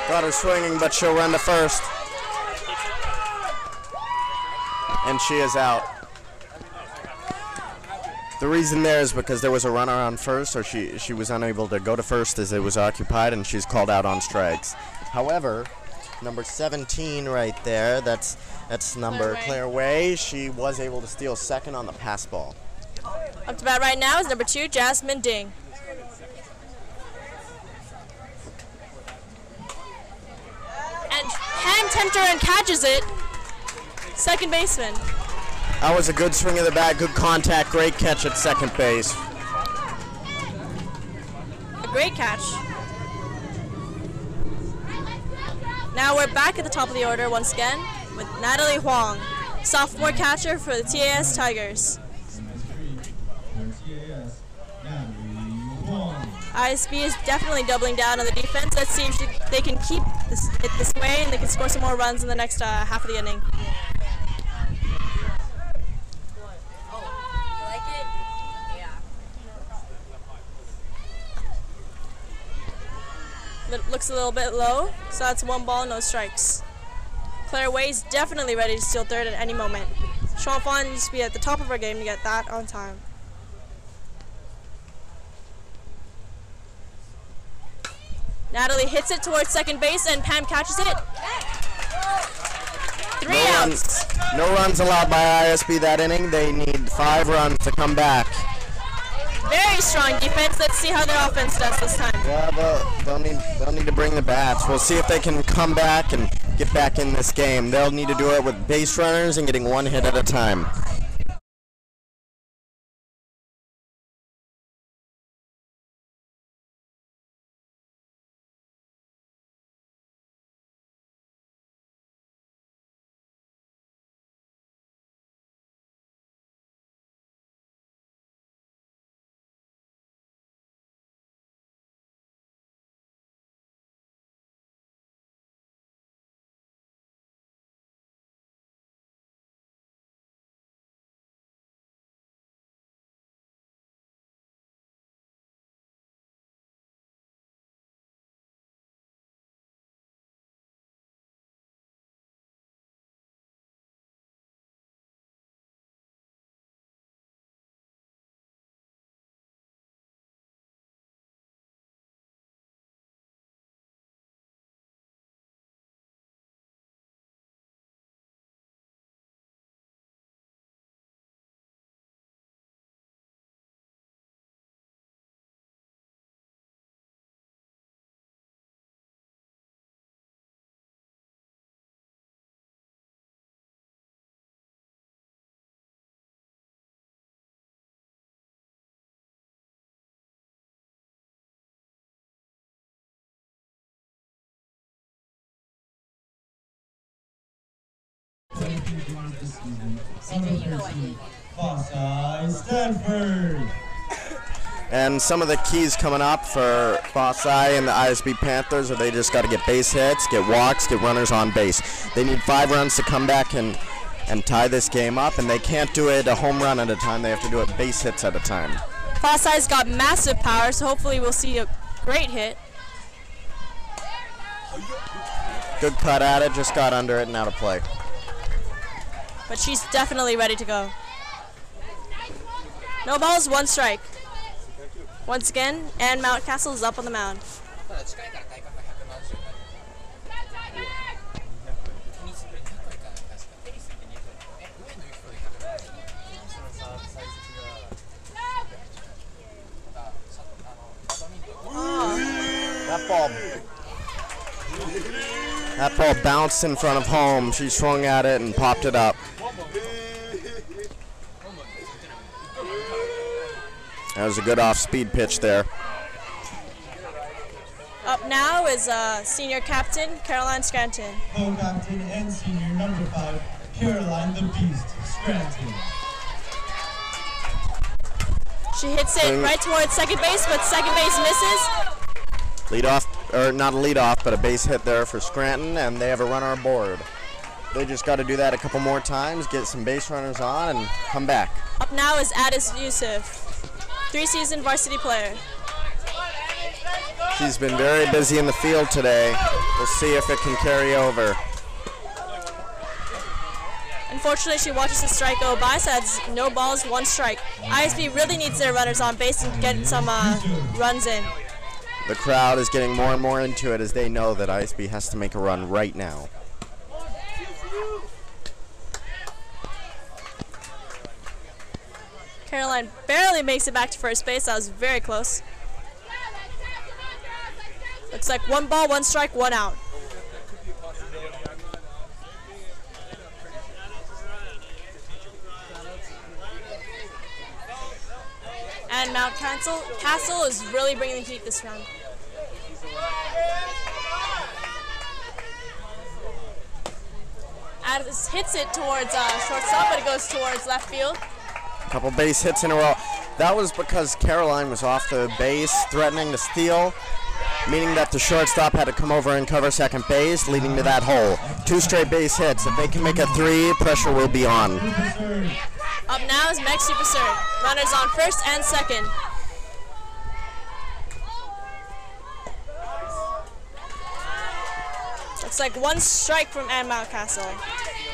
Got her swinging, but she'll run to first. And she is out. The reason there is because there was a runner on first, so she was unable to go to first as it was occupied, and she's called out on strikes. However, number 17 right there, that's number Claire Way. She was able to steal second on the pass ball. Up to bat right now is number 2, Jasmine Ding. And hand tempter and catches it. Second baseman. That was a good swing of the bat, good contact, great catch at second base. A great catch. Now we're back at the top of the order once again with Natalie Huang, sophomore catcher for the TAS Tigers. ISB is definitely doubling down on the defense. Let's see if they can keep it this way and they can score some more runs in the next half of the inning. Looks a little bit low, so that's 1 ball, no strikes. Claire Way's definitely ready to steal third at any moment. Xuan Fan needs to be at the top of her game to get that on time. Natalie hits it towards second base and Pam catches it. 3 No No runs allowed by ISB that inning. They need 5 runs to come back. Very strong defense. Let's see how their offense does this time. Yeah, they'll need to bring the bats. We'll see if they can come back and get back in this game. They'll need to do it with base runners and getting 1 hit at a time. Stanford. And some of the keys coming up for Fossey and the ISB Panthers are they just got to get base hits, get walks, get runners on base. They need 5 runs to come back and tie this game up, and they can't do it a home run at a time. They have to do it base hits at a time. Fossey's got massive power, so hopefully we'll see a great hit. Good cut at it, just got under it and out of play. But she's definitely ready to go. No balls, 1 strike. Once again, and Mountcastle is up on the mound. That ball bounced in front of home. She swung at it and popped it up. That was a good off-speed pitch there. Up now is senior captain, Caroline Scranton. Co-captain and senior number 5, Caroline the Beast Scranton. She hits it right towards second base, but second base misses. Lead off, or not a lead off, but a base hit there for Scranton, and they have a runner aboard. They just got to do that a couple more times, get some base runners on, and come back. Up now is Addis Yusuf, 3-season varsity player. She's been very busy in the field today. We'll see if it can carry over. Unfortunately, she watches the strike go by, so that's no balls, 1 strike. ISB really needs their runners on base and get some runs in. The crowd is getting more and more into it as they know that ISB has to make a run right now. Caroline barely makes it back to first base. That was very close. Looks like 1 ball, 1 strike, 1 out. And Mountcastle is really bringing the heat this round. Addis hits it towards shortstop, but it goes towards left field. A couple base hits in a row. That was because Caroline was off the base, threatening to steal, meaning that the shortstop had to come over and cover second base, leading to that hole. 2 straight base hits. If they can make a 3, pressure will be on. Up now is Meg Supersur. Runners on first and second. Looks like 1 strike from Ann Mountcastle.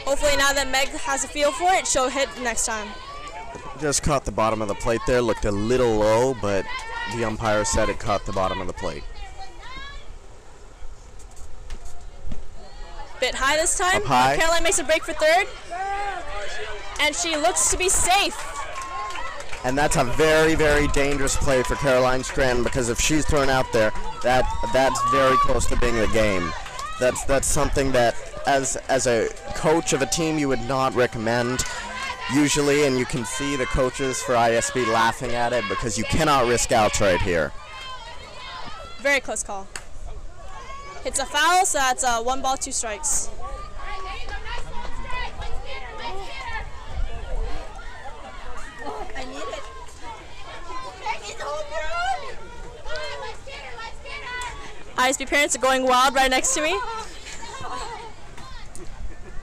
Hopefully now that Meg has a feel for it, she'll hit next time. Just caught the bottom of the plate there. Looked a little low, but the umpire said it caught the bottom of the plate. Bit high this time. Up high. Caroline makes a break for third. And she looks to be safe. And that's a very, very dangerous play for Caroline Strand, because if she's thrown out there, that's very close to being the game. That's something that as a coach of a team you would not recommend usually, and you can see the coaches for ISB laughing at it because you cannot risk outs right here. Very close call. It's a foul, so that's 1 ball, 2 strikes. ISB parents are going wild right next to me.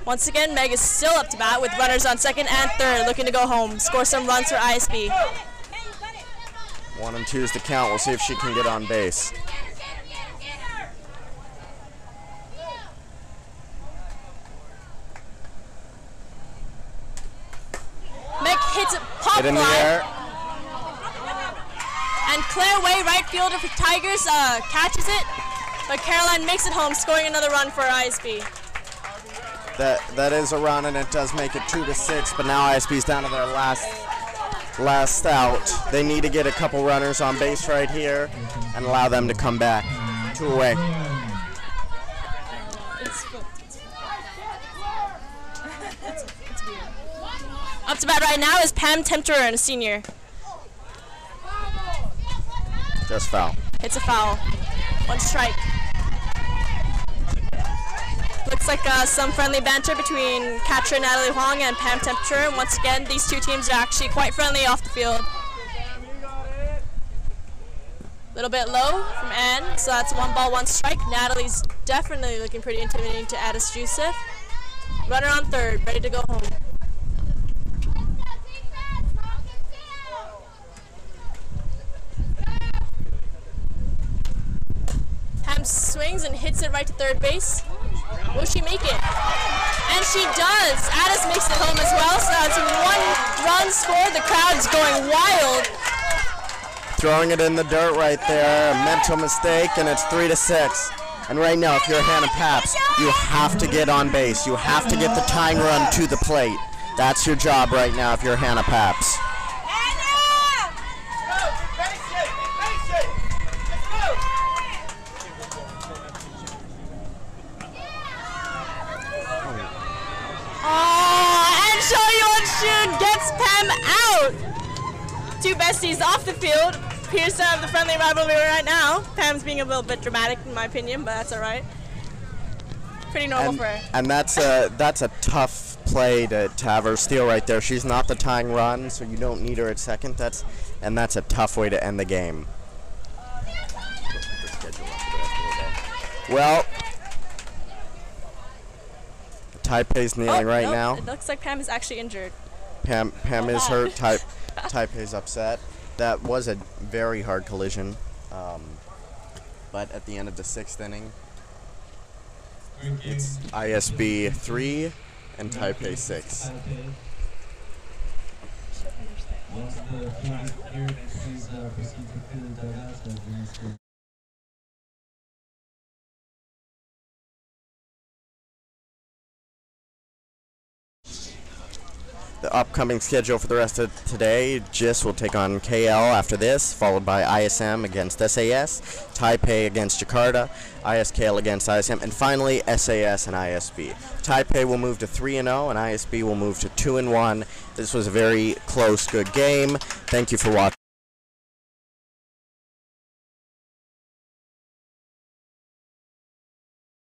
Once again, Meg is still up to bat with runners on second and third, looking to go home, score some runs for ISB. 1 and 2 is the count. We'll see if she can get on base. Meg hits it pop Hit in the air. And Claire Way, right fielder for Tigers, catches it. But Caroline makes it home, scoring another run for ISB. That is a run, and it does make it 2-6. But now ISB's down to their last out. They need to get a couple runners on base right here and allow them to come back. 2 away. Up to bat right now is Pam Tempter, a senior. Just foul. It's a foul. 1 strike. Looks like some friendly banter between catcher Natalie Huang and Pam Tempter. Once again, these two teams are actually quite friendly off the field. A little bit low from Ann, so that's 1 ball, 1 strike. Natalie's definitely looking pretty intimidating to Addis Joseph. Runner on third, ready to go home. Pam swings and hits it right to third base. Will she make it? And she does. Addis makes it home as well, so that's 1 run scored. The crowd's going wild. Throwing it in the dirt right there. A mental mistake, and it's 3-6. And right now, if you're Hannah Paps, you have to get on base. You have to get the tying run to the plate. That's your job right now if you're Hannah Paps. Gets Pam out. 2 besties off the field. Appears to have the friendly rivalry right now. Pam's being a little bit dramatic in my opinion, but that's all right. Pretty normal for her. And that's a tough play to have her steal right there. She's not the tying run, so you don't need her at second. That's a tough way to end the game. Well, Taipei's kneeling right now. It looks like Pam is actually injured. Pam is hurt. Taipei's upset. That was a very hard collision. But at the end of the 6th inning, it's ISB 3 and Taipei 6. Once the field is cleared, please proceed to fill the dugouts as we score. The upcoming schedule for the rest of today, GIS will take on KL after this, followed by ISM against SAS, Taipei against Jakarta, ISKL against ISM, and finally SAS and ISB. Taipei will move to 3-0 and ISB will move to 2-1. This was a very close, good game. Thank you for watching.